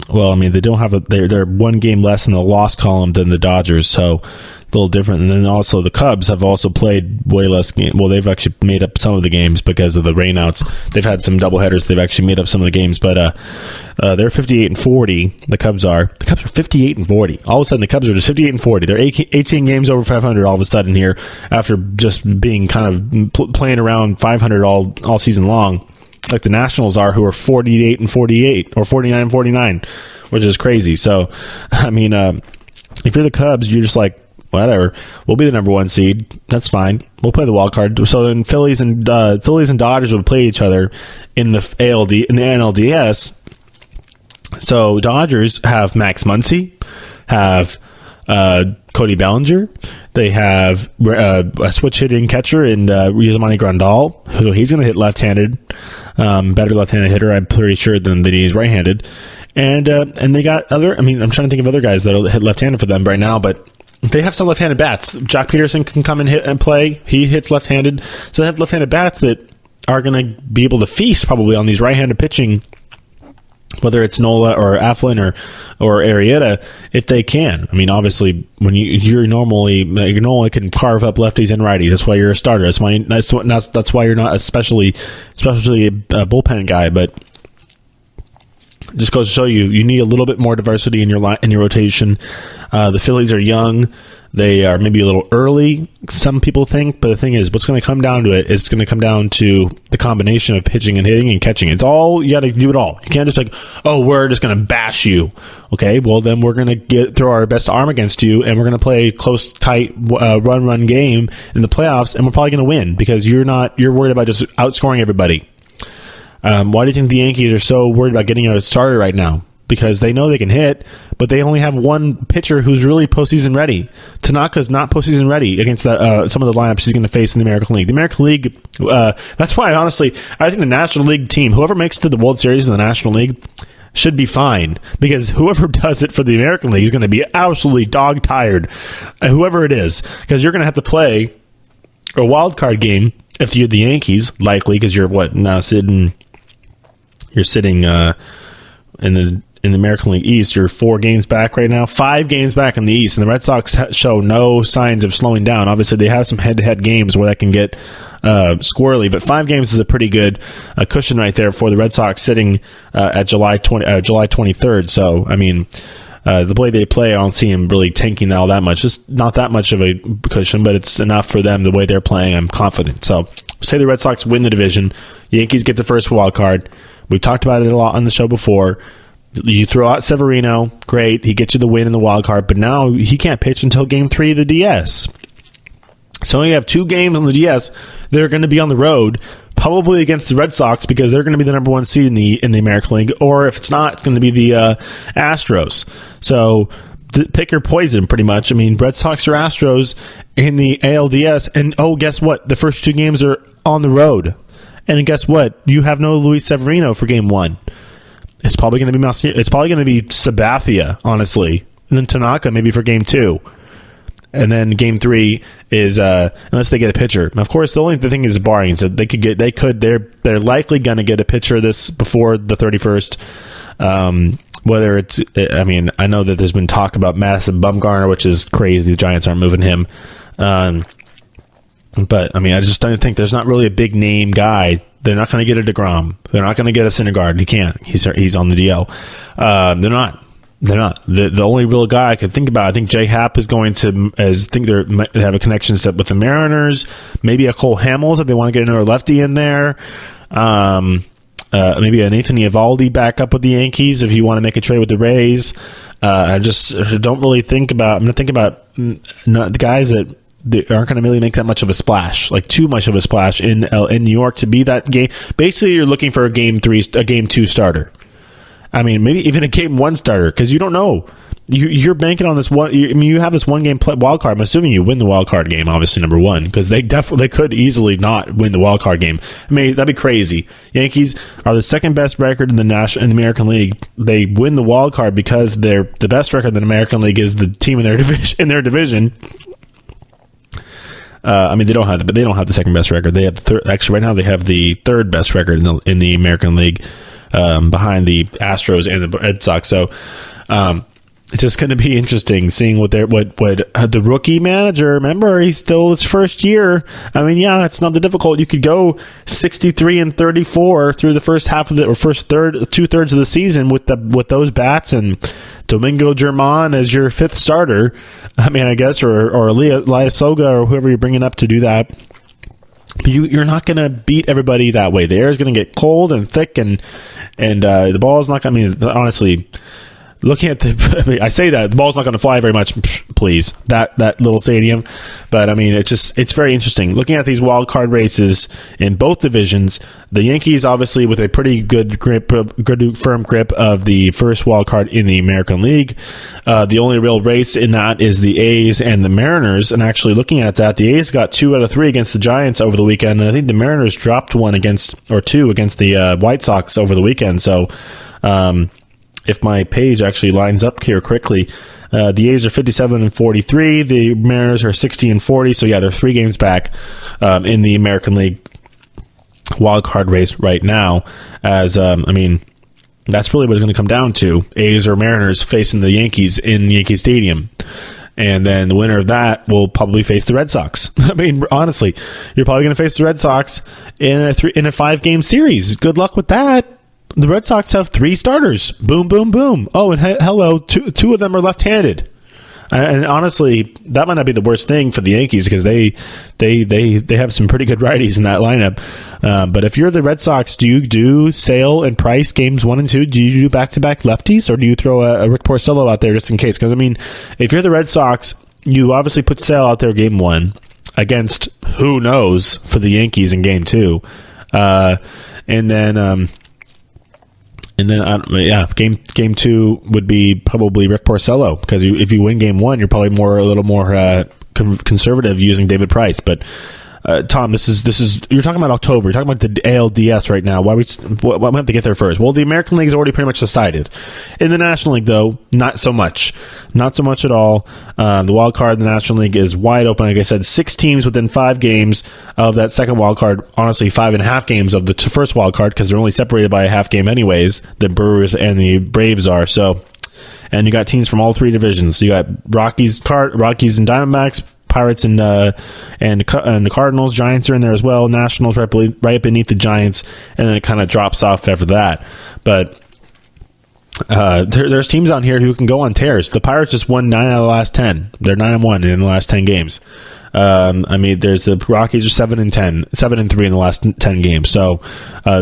Well, I mean, they don't have they're 1 game less in the loss column than the Dodgers, so a little different. And then also the Cubs have also played way less games. Well, they've actually made up some of the games because of the rainouts. They've had some doubleheaders. They've actually made up some of the games, but they're 58-40. The Cubs are 58-40. All of a sudden, the Cubs are just 58-40. They're 18 games over 500 all of a sudden here, after just being kind of playing around 500 all season long, like the Nationals are, who are 48-48 or 49-49, which is crazy. So, I mean, if you're the Cubs, you're just like, whatever, we'll be the number 1 seed. That's fine. We'll play the wild card. So then Phillies and Dodgers would play each other in the NLDS. So Dodgers have Max Muncy, have Cody Bellinger. They have a switch hitting catcher in Yasmani Grandal, who he's going to hit left-handed, better left-handed hitter, I'm pretty sure, than that he's right-handed. And they got other. I mean, I'm trying to think of other guys that'll hit left-handed for them right now, but they have some left-handed bats. Jack Peterson can come and hit and play. He hits left-handed. So they have left-handed bats that are going to be able to feast probably on these right-handed pitching, whether it's Nola or Eflin or Arrieta, if they can. I mean, obviously, when you normally can carve up lefties and righties. That's why you're a starter. That's why you're not especially a bullpen guy. But just goes to show you need a little bit more diversity in your rotation. The Phillies are young. They are maybe a little early, some people think, but the thing is, what's going to come down to it is going to come down to the combination of pitching and hitting and catching. It's all, you got to do it all. You can't just be like, oh, we're just going to bash you. Okay, well, then we're going to throw our best arm against you, and we're going to play close, tight, run game in the playoffs, and we're probably going to win because you're worried about just outscoring everybody. Why do you think the Yankees are so worried about getting a starter right now? Because they know they can hit, but they only have one pitcher who's really postseason ready. Tanaka's not postseason ready against some of the lineups he's going to face in the American League. The American League, that's why, honestly, I think the National League team, whoever makes it to the World Series in the National League, should be fine. Because whoever does it for the American League is going to be absolutely dog-tired. Whoever it is. Because you're going to have to play a wild card game if you're the Yankees, likely, because you're sitting in the American League East. You're 4 games back right now, 5 games back in the East, and the Red Sox show no signs of slowing down. Obviously, they have some head-to-head games where that can get squirrely, but 5 games is a pretty good cushion right there for the Red Sox sitting at July 23rd. So, I mean, the way they play, I don't see them really tanking all that much. Just not that much of a cushion, but it's enough for them the way they're playing. I'm confident. So say the Red Sox win the division, Yankees get the first wild card. We've talked about it a lot on the show before. You throw out Severino, great. He gets you the win in the wild card, but now he can't pitch until Game 3 of the DS. So you have 2 games on the DS that are going to be on the road, probably against the Red Sox because they're going to be the number 1 seed in the American League, or if it's not, it's going to be the Astros. So pick your poison, pretty much. I mean, Red Sox or Astros in the ALDS, and guess what? The first 2 games are on the road, and guess what? You have no Luis Severino for Game 1. It's probably going to be It's probably going to be Sabathia, honestly, and then Tanaka maybe for Game 2. And then Game 3 is unless they get a pitcher. Of course, the thing is barring is that they're likely going to get a pitcher this before the 31st. Whether it's, I mean, I know that there's been talk about Madison Bumgarner, which is crazy. The Giants aren't moving him. But I mean, I just don't think there's not really a big name guy. They're not going to get a DeGrom. They're not going to get a Syndergaard. He can't. He's on the DL. They're not. The only real guy I could think about, I think J Happ is going to, they have a connection with the Mariners. Maybe a Cole Hamels if they want to get another lefty in there. Maybe a Nathan Eovaldi back up with the Yankees if you want to make a trade with the Rays. I just don't really think about. I'm going to think about the guys that aren't going to really make that much of a splash, like too much of a splash in New York to be that game. Basically, you're looking for a Game 2 starter. I mean, maybe even a Game 1 starter, because you don't know. You're banking on this one. You have this one game wild card. I'm assuming you win the wild card game, obviously number 1, because they could easily not win the wild card game. I mean, that'd be crazy. Yankees are the second best record in the American League. They win the wild card because the best record in the American League is the team in their division. I mean, they don't have the second best record. They have the third. Actually, right now they have the third best record in the American League, behind the Astros and the Red Sox. So it's just going to be interesting seeing what the rookie manager. Remember, he's still his first year. I mean, yeah, it's not that difficult. You could go 63-34 through the first half of the or first 2/3 of the season with those bats and Domingo Germán as your 5th starter. I mean, I guess or Elias Soga or whoever you're bringing up to do that. But you're not going to beat everybody that way. The air is going to get cold and thick, and the ball is not going to. I mean, honestly, looking at I say that the ball's not going to fly very much. Please, that little stadium. But I mean, it's very interesting looking at these wild card races in both divisions. The Yankees, obviously, with a pretty good firm grip of the first wild card in the American League. The only real race in that is the A's and the Mariners. And actually, looking at that, the A's got 2 out of 3 against the Giants over the weekend, and I think the Mariners dropped 2 against the White Sox over the weekend. So, if my page actually lines up here quickly, the A's are 57-43. The Mariners are 60-40. So yeah, they're 3 games back in the American League wild card race right now. As I mean, that's really what it's going to come down to: A's or Mariners facing the Yankees in Yankee Stadium. And then the winner of that will probably face the Red Sox. I mean, honestly, you're probably going to face the Red Sox in a 5-game series. Good luck with that. The Red Sox have 3 starters. Boom, boom, boom. Oh, and hello, two of them are left-handed. And honestly, that might not be the worst thing for the Yankees because they have some pretty good righties in that lineup. But if you're the Red Sox, do you do Sale and Price games 1 and 2? Do you do back-to-back lefties, or do you throw a Rick Porcello out there just in case? Because I mean, if you're the Red Sox, you obviously put Sale out there game 1 against who knows for the Yankees in game 2, game 2 would be probably Rick Porcello because if you win game 1, you're probably a little more conservative using David Price. But Tom, this is you're talking about October. You're talking about the ALDS right now. Why we have to get there first? Well, the American League is already pretty much decided. In the National League, though, not so much at all. The wild card in the National League is wide open. Like I said, 6 teams within 5 games of that second wild card. Honestly, 5.5 games of the first wild card because they're only separated by a half game anyways. The Brewers and the Braves are so. And you got teams from all 3 divisions. So you got Rockies and Diamondbacks, Pirates and the Cardinals. Giants are in there as well. Nationals right beneath the Giants, and then it kind of drops off after that. But There's teams on here who can go on tears. The Pirates just won 9 out of the last 10. They're 9-1 in the last 10 games. There's the Rockies are 7-3 in the last 10 games. So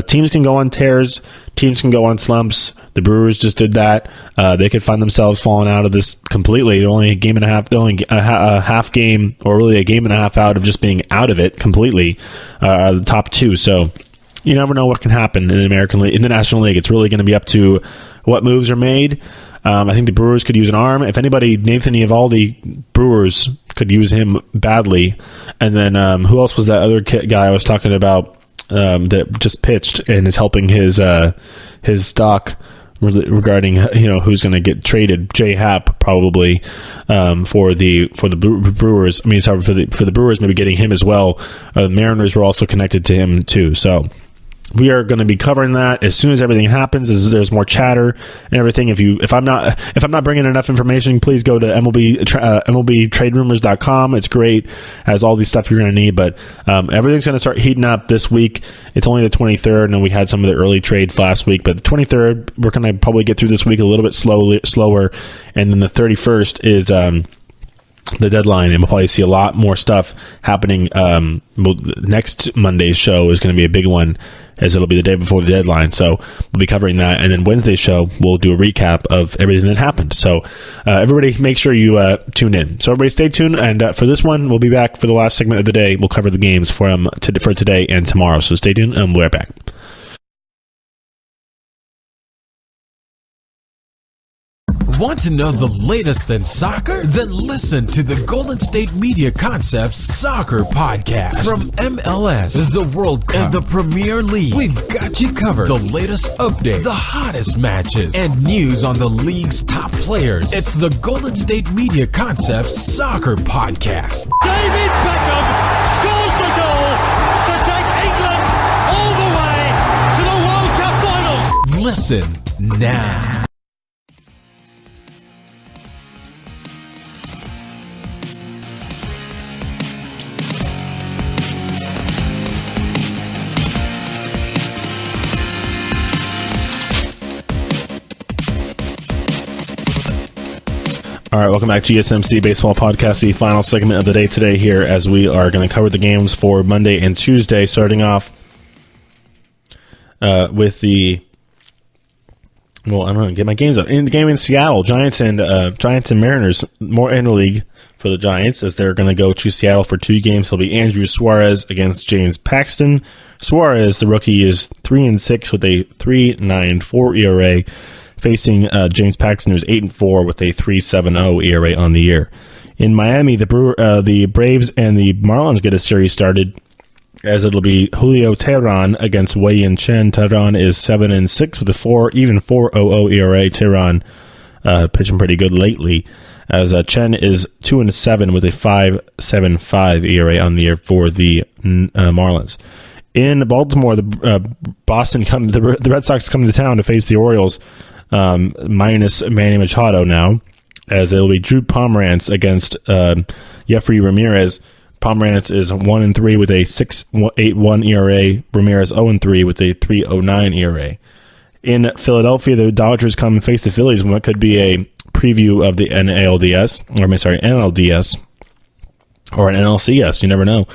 teams can go on tears. Teams can go on slumps. The Brewers just did that. They could find themselves falling out of this completely. They're only a game and a half. They're only a half game, or really a game and a half out of just being out of it completely. The top two. So you never know what can happen in the American League, in the National League. It's really going to be up to what moves are made. I think the Brewers could use an arm. If anybody, Nathan Eovaldi, Brewers could use him badly. And then who else was that other guy I was talking about that just pitched and is helping his stock regarding who's going to get traded? J Happ probably for the Brewers. I mean, sorry, for the Brewers, maybe getting him as well. The Mariners were also connected to him too. So we are going to be covering that as soon as everything happens. As there's more chatter and everything. If I'm not bringing enough information, please go to MLBTradeRumors.com. It's great, has all these stuff you're going to need. But everything's going to start heating up this week. It's only the 23rd, and we had some of the early trades last week. But the 23rd, we're going to probably get through this week a little bit slower, and then the 31st is the deadline, and we'll probably see a lot more stuff happening. Next Monday's show is going to be a big one, as it'll be the day before the deadline. So we'll be covering that. And then Wednesday's show, we'll do a recap of everything that happened. So everybody make sure you tune in. So everybody stay tuned. And for this one, we'll be back for the last segment of the day. We'll cover the games for today and tomorrow. So stay tuned, and we'll be right back. Want to know the latest in soccer? Then listen to the Golden State Media Concepts Soccer Podcast. From MLS, the World Cup, and the Premier League, we've got you covered. The latest updates, the hottest matches, and news on the league's top players. It's the Golden State Media Concepts Soccer Podcast. David Beckham scores the goal to take England all the way to the World Cup finals. Listen now. All right, welcome back to GSMC Baseball Podcast, the final segment of the day today here, as we are going to cover the games for Monday and Tuesday, starting off with the, well, I don't know, get my games up. In the game in Seattle, Giants and Mariners, more in the league for the Giants, as they're going to go to Seattle for 2 games. He'll be Andrew Suarez against James Paxton. Suarez, the rookie, is 3-6 with a 3.94 ERA. Facing James Paxton, who's 8-4 with a 3.70 ERA on the year. In Miami, the Braves and the Marlins get a series started, as it'll be Julio Teheran against Wei-Yin Chen. Teheran is 7-6 with a 4.00 ERA. Teheran pitching pretty good lately, as Chen is 2-7 with a 5.75 ERA on the year for the Marlins. In Baltimore, the Red Sox come to town to face the Orioles. Minus Manny Machado now, as it will be Drew Pomeranz against Jeffrey Ramirez. Pomeranz is 1-3 with a 6.81 ERA. Ramirez 0-3 with a 3.09 ERA. In Philadelphia, the Dodgers come and face the Phillies in what could be a preview of the NLDS, or an NLCS. You never know.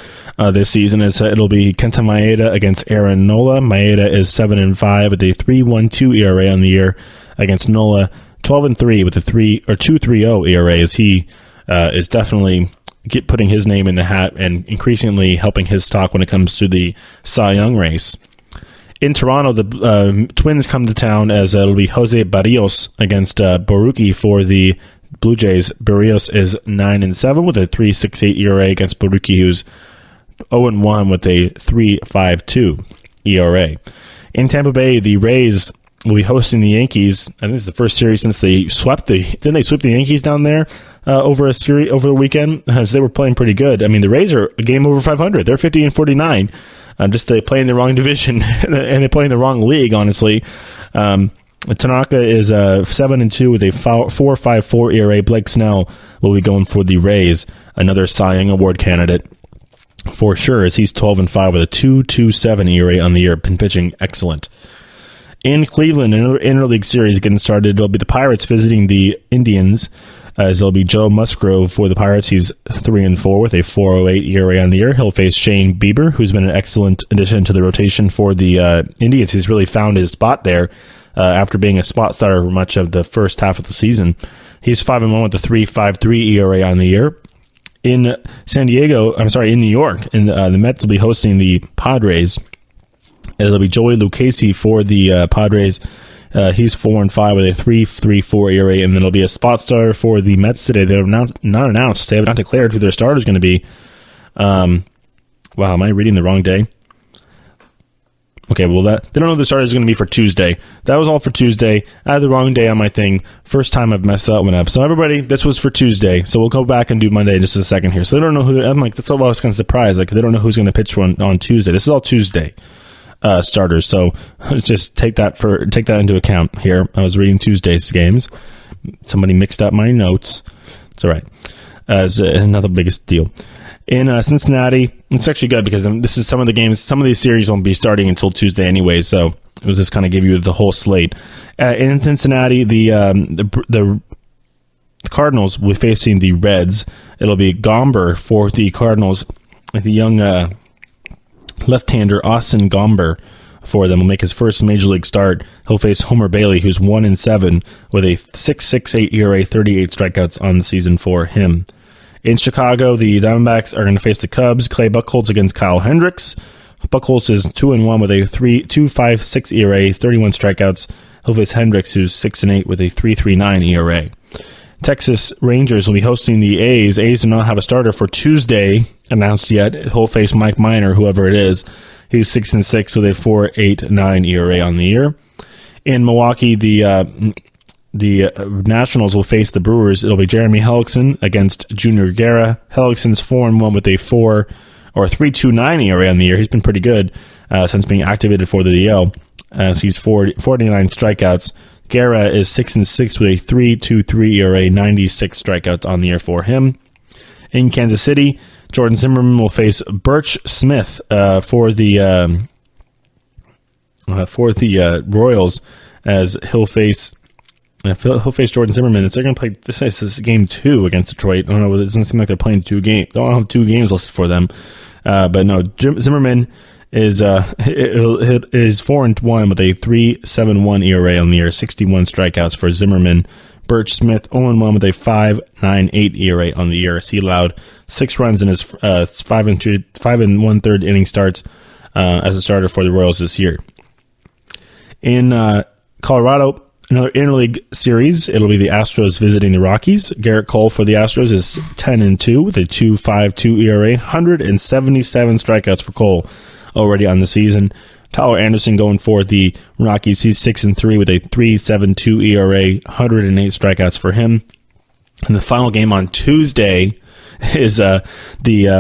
This season it'll be Kenta Maeda against Aaron Nola. Maeda is 7-5 with a 3.12 ERA on the year against Nola. 12-3 with a 2.30 ERA, as he is definitely putting his name in the hat and increasingly helping his stock when it comes to the Cy Young race. In Toronto, the Twins come to town, as it'll be Jose Barrios against Borucki for the Blue Jays. Barrios is 9-7 with a 3.68 ERA against Borucki, who's 0-1 with a 3.52 ERA. In Tampa Bay, the Rays will be hosting the Yankees. I think it's the first series since they swept didn't they sweep the Yankees down there over the weekend? As they were playing pretty good. I mean, the Rays are a game over 500. They're 50-49. Just they play in the wrong division and they play in the wrong league, honestly. Tanaka is 7-2 with a 4.54 ERA. Blake Snell will be going for the Rays, another Cy Young Award candidate for sure, as he's 12-5 with a 2.27 ERA on the year, been pitching excellent. In Cleveland, another interleague series getting started. It'll be the Pirates visiting the Indians, as it'll be Joe Musgrove for the Pirates. He's 3-4 with a 4.08 ERA on the year. He'll face Shane Bieber, who's been an excellent addition to the rotation for the Indians. He's really found his spot there after being a spot starter for much of the first half of the season. He's 5-1 with a 3.53 ERA on the year. In New York, and the Mets will be hosting the Padres. It'll be Joey Lucchesi for the Padres. He's 4-5 with a 3.34 ERA, and then it'll be a spot starter for the Mets today. They're not announced. They have not declared who their starter is going to be. Wow, am I reading the wrong day? Okay, well, they don't know who the starter is going to be for Tuesday. That was all for Tuesday. I had the wrong day on my thing. First time I've messed that one up. So everybody, this was for Tuesday. So we'll go back and do Monday in just a second here. So they don't know who. I'm like, that's all I was kind of surprised. Like, they don't know who's going to pitch on Tuesday. This is all Tuesday starters. So just take that into account here. I was reading Tuesday's games. Somebody mixed up my notes. It's all right. It's another biggest deal. In Cincinnati, it's actually good because this is some of the games. Some of these series won't be starting until Tuesday anyway, so it will just kind of give you the whole slate. In Cincinnati, the Cardinals will be facing the Reds. It'll be Gomber for the Cardinals. The young left-hander Austin Gomber for them will make his first major league start. He'll face Homer Bailey, who's 1-7 with a 6.68 ERA, 38 strikeouts on the season for him. In Chicago, the Diamondbacks are going to face the Cubs. Clay Buchholz against Kyle Hendricks. Buchholz is 2-1 with a 2.56 ERA, 31 strikeouts. He'll face Hendricks, who's 6-8 with a 3.39 ERA. Texas Rangers will be hosting the A's. A's do not have a starter for Tuesday announced yet. He'll face Mike Minor, whoever it is. He's 6-6 with a 4.89 ERA on the year. In Milwaukee, the Nationals will face the Brewers. It'll be Jeremy Hellickson against Junior Guerra. Hellickson's 4-1 with a 3.29 ERA on the year. He's been pretty good since being activated for the DL. He's 49 strikeouts. Guerra is 6-6 with a 3.23 ERA, 96 strikeouts on the year for him. In Kansas City, Jordan Zimmerman will face Birch Smith for the Royals, as he'll face Jordan Zimmerman. They're going to play. This is game 2 against Detroit. I don't know. It doesn't seem like they're playing 2 games. They don't have 2 games listed for them. But no, Zimmerman is 4-1 with a 3.71 ERA on the year, 61 strikeouts for Zimmerman. Birch Smith 0-1 with a 5.98 ERA on the year. He allowed 6 runs in his 5 1/3 inning starts as a starter for the Royals this year. In Colorado, another interleague series. It'll be the Astros visiting the Rockies. Garrett Cole for the Astros is 10-2 with a 2.52 ERA, 177 strikeouts for Cole already on the season. Tyler Anderson going for the Rockies. He's 6-3 with a 3.72 ERA, 108 strikeouts for him. And the final game on Tuesday is the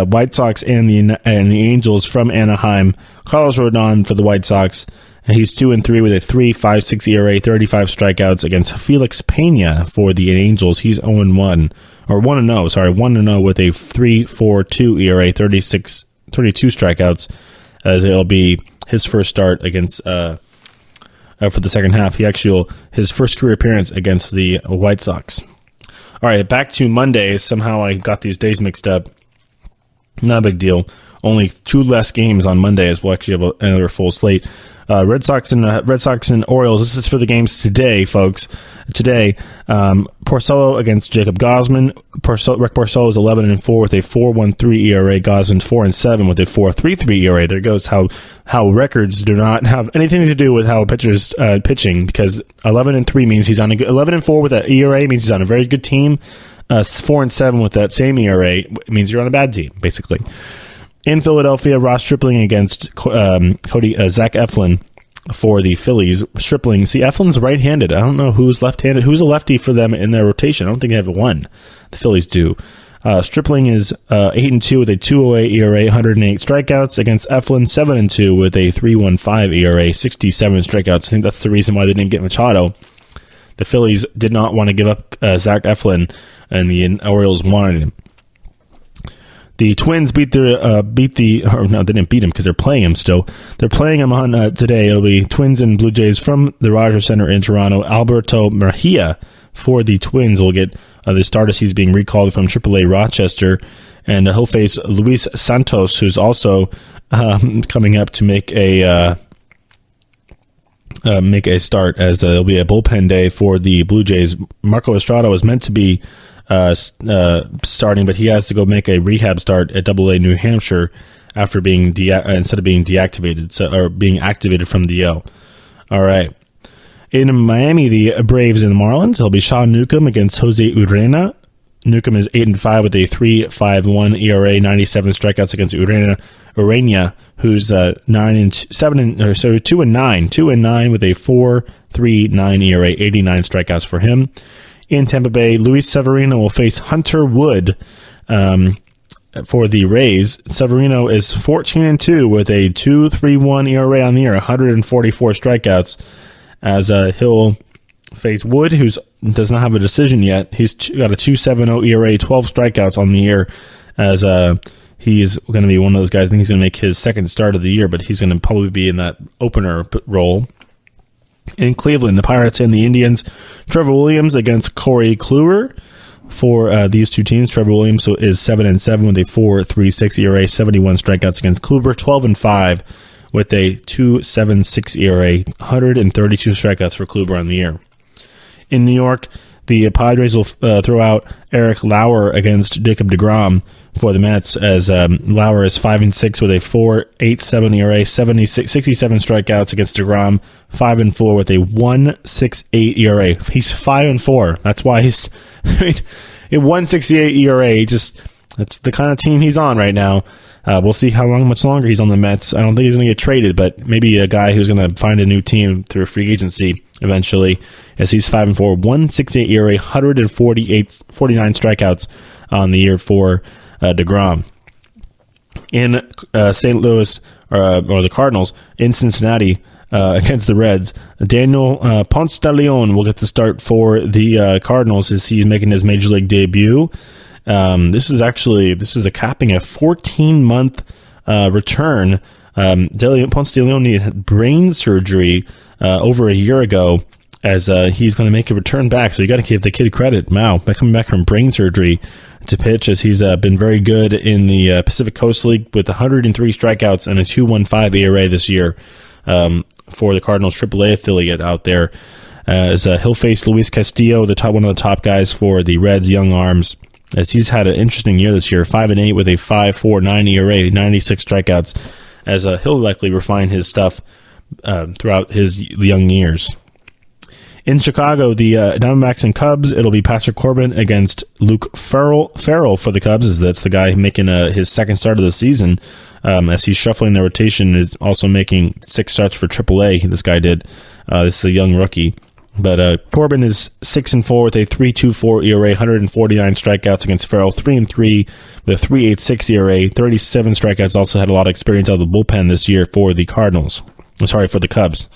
White Sox and the Angels from Anaheim. Carlos Rodon for the White Sox. And he's 2-3 with a 3.56 ERA, 35 strikeouts against Felix Pena for the Angels. He's 1-0 with a 3.42 ERA, 32 strikeouts, as it'll be his first start against for the second half. His first career appearance against the White Sox. All right, back to Monday. Somehow I got these days mixed up. Not a big deal. Only 2 less games on Monday, as we'll actually have another full slate. Red Sox and Orioles. This is for the games today, folks. Today, Porcello against Jacob Gozman. Rick Porcello is 11-4 with a 4.13 ERA. Gozman 4-7 with a 4.33 ERA. There goes how records do not have anything to do with how a pitcher's pitching, because 11-3 means he's on 11-4 with an ERA means he's on a very good team. 4-7 with that same ERA means you're on a bad team, basically. In Philadelphia, Ross Stripling against Zach Eflin for the Phillies. Stripling, see, Eflin's right-handed. I don't know who's left-handed. Who's a lefty for them in their rotation? I don't think they have one. The Phillies do. Stripling is 8-2 with a 2.08 ERA, 108 strikeouts against Eflin, 7-2 with a 3.15 ERA, 67 strikeouts. I think that's the reason why they didn't get Machado. The Phillies did not want to give up Zach Eflin, and the Orioles wanted him. The Twins they didn't beat him because they're playing him still. They're playing him on today. It'll be Twins and Blue Jays from the Rogers Center in Toronto. Alberto Mejia for the Twins will get the start as he's being recalled from AAA Rochester, and he'll face Luis Santos, who's also coming up to make a start, as it'll be a bullpen day for the Blue Jays. Marco Estrada was meant to be starting, but he has to go make a rehab start at AA New Hampshire after being instead of being deactivated, or being activated from DL. All right. In Miami, the Braves and the Marlins, it'll be Sean Newcomb against Jose Urena. Newcomb is 8-5 with a 3.51 ERA, 97 strikeouts against Urena, who's 2-9 with a 4.39 ERA, 89 strikeouts for him. In Tampa Bay, Luis Severino will face Hunter Wood for the Rays. Severino is 14-2 with a 2.31 ERA on the year, 144 strikeouts, as he'll face Wood, who does not have a decision yet. He's got a 2.70 ERA, 12 strikeouts on the year, as he's going to be one of those guys. I think he's going to make his second start of the year, but he's going to probably be in that opener role. In Cleveland, the Pirates and the Indians, Trevor Williams against Corey Kluber. For these two teams, Trevor Williams is 7-7 with a 4.36 ERA, 71 strikeouts against Kluber, 12-5 with a 2.76 ERA, 132 strikeouts for Kluber on the year. In New York, the Padres will throw out Eric Lauer against Jacob deGrom for the Mets, as Lauer is 5-6 with a 4.87 ERA, 67 strikeouts against deGrom, 5-4 with a 1.68 ERA. He's 5-4. That's why he's a 1.68 ERA. That's the kind of team he's on right now. We'll see much longer he's on the Mets. I don't think he's going to get traded, but maybe a guy who's going to find a new team through free agency eventually, as he's 5-4, 1.68 ERA, 49 strikeouts on the year for deGrom. In St. Louis, or the Cardinals, in Cincinnati, against the Reds, Daniel Ponce de Leon will get the start for the Cardinals as he's making his major league debut. This is a capping a 14-month return. Ponce de Leon needed brain surgery over a year ago, as he's going to make a return back. So you got to give the kid credit. Wow, coming back from brain surgery to pitch, as he's been very good in the Pacific Coast League with 103 strikeouts and a 2.15 ERA this year for the Cardinals AAA affiliate out there. As he'll face Luis Castillo, one of the top guys for the Reds, young arms, as he's had an interesting year this year, 5-8 with a 5.49 ERA, 96 strikeouts, as he'll likely refine his stuff throughout his young years. In Chicago, the Diamondbacks and Cubs, it'll be Patrick Corbin against Luke Farrell for the Cubs, as that's the guy making his second start of the season, as he's shuffling the rotation, is also making 6 starts for AAA. This guy did. This is a young rookie. But Corbin is 6-4 with a 3.24 ERA, 149 strikeouts against Farrell, 3-3 with a 3.86 ERA, 37 strikeouts. Also had a lot of experience out of the bullpen this year for the for the Cubs.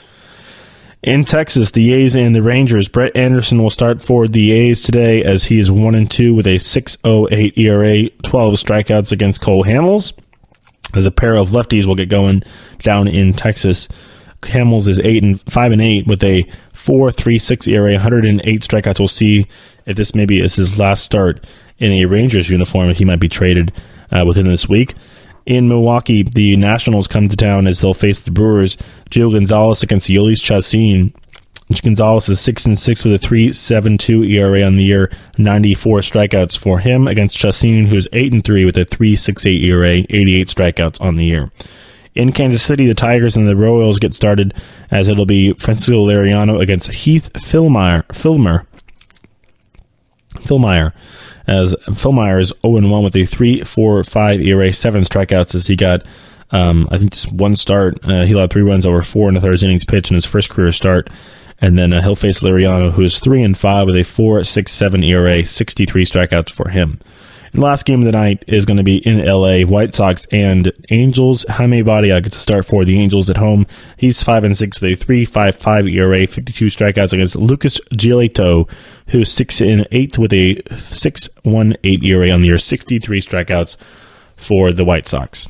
In Texas, the A's and the Rangers, Brett Anderson will start for the A's today, as he is 1-2 with a 6.08 ERA, 12 strikeouts against Cole Hamels, as a pair of lefties will get going down in Texas. Hamels is 5-8 with a 4.36 ERA, 108 strikeouts. We'll see if this maybe is his last start in a Rangers uniform. He might be traded within this week. In Milwaukee, the Nationals come to town as they'll face the Brewers. Gio Gonzalez against Yolis Chacin. Gonzalez is 6-6 with a 3.72 ERA on the year, 94 strikeouts for him against Chacin, who's 8-3 with a 3.68 ERA, 88 strikeouts on the year. In Kansas City, the Tigers and the Royals get started, as it'll be Francisco Liriano against Heath Fillmyer, as Fillmyer is 0-1 with a 3.45 ERA, 7 strikeouts, as he got, I think, just one start. He allowed 3 runs over 4 1/3 innings pitched in his first career start. And then he'll face Liriano, who is 3-5 with a 4.67 ERA, 63 strikeouts for him. And the last game of the night is going to be in LA, White Sox and Angels. Jaime Badia gets to start for the Angels at home. He's 5-6 with a 3.55 ERA, 52 strikeouts against Lucas Giolito, who's 6-8 with a 6.18 ERA on the year, 63 strikeouts for the White Sox.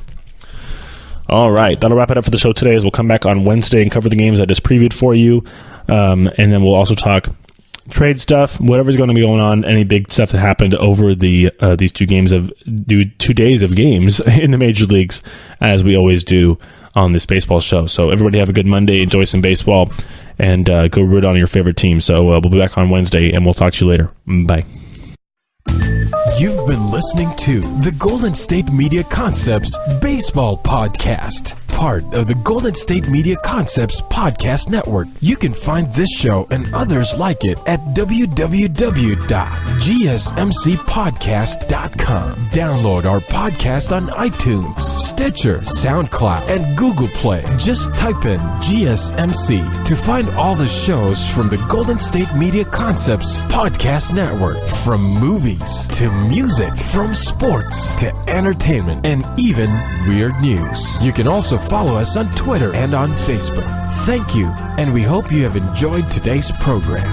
All right, that'll wrap it up for the show today, as we'll come back on Wednesday and cover the games I just previewed for you. And then we'll also talk trade stuff, whatever's going to be going on, any big stuff that happened over these 2 days of games in the major leagues, as we always do on this baseball show. So everybody have a good Monday, enjoy some baseball, and go root on your favorite team. So we'll be back on Wednesday, and we'll talk to you later. Bye. You've been listening to the Golden State Media Concepts Baseball Podcast, part of the Golden State Media Concepts Podcast Network. You can find this show and others like it at www.gsmcpodcast.com. Download our podcast on iTunes, Stitcher, SoundCloud, and Google Play. Just type in GSMC to find all the shows from the Golden State Media Concepts Podcast Network, from movies to music, from sports to entertainment, and even weird news. You can also follow us on Twitter and on Facebook. Thank you, and we hope you have enjoyed today's program.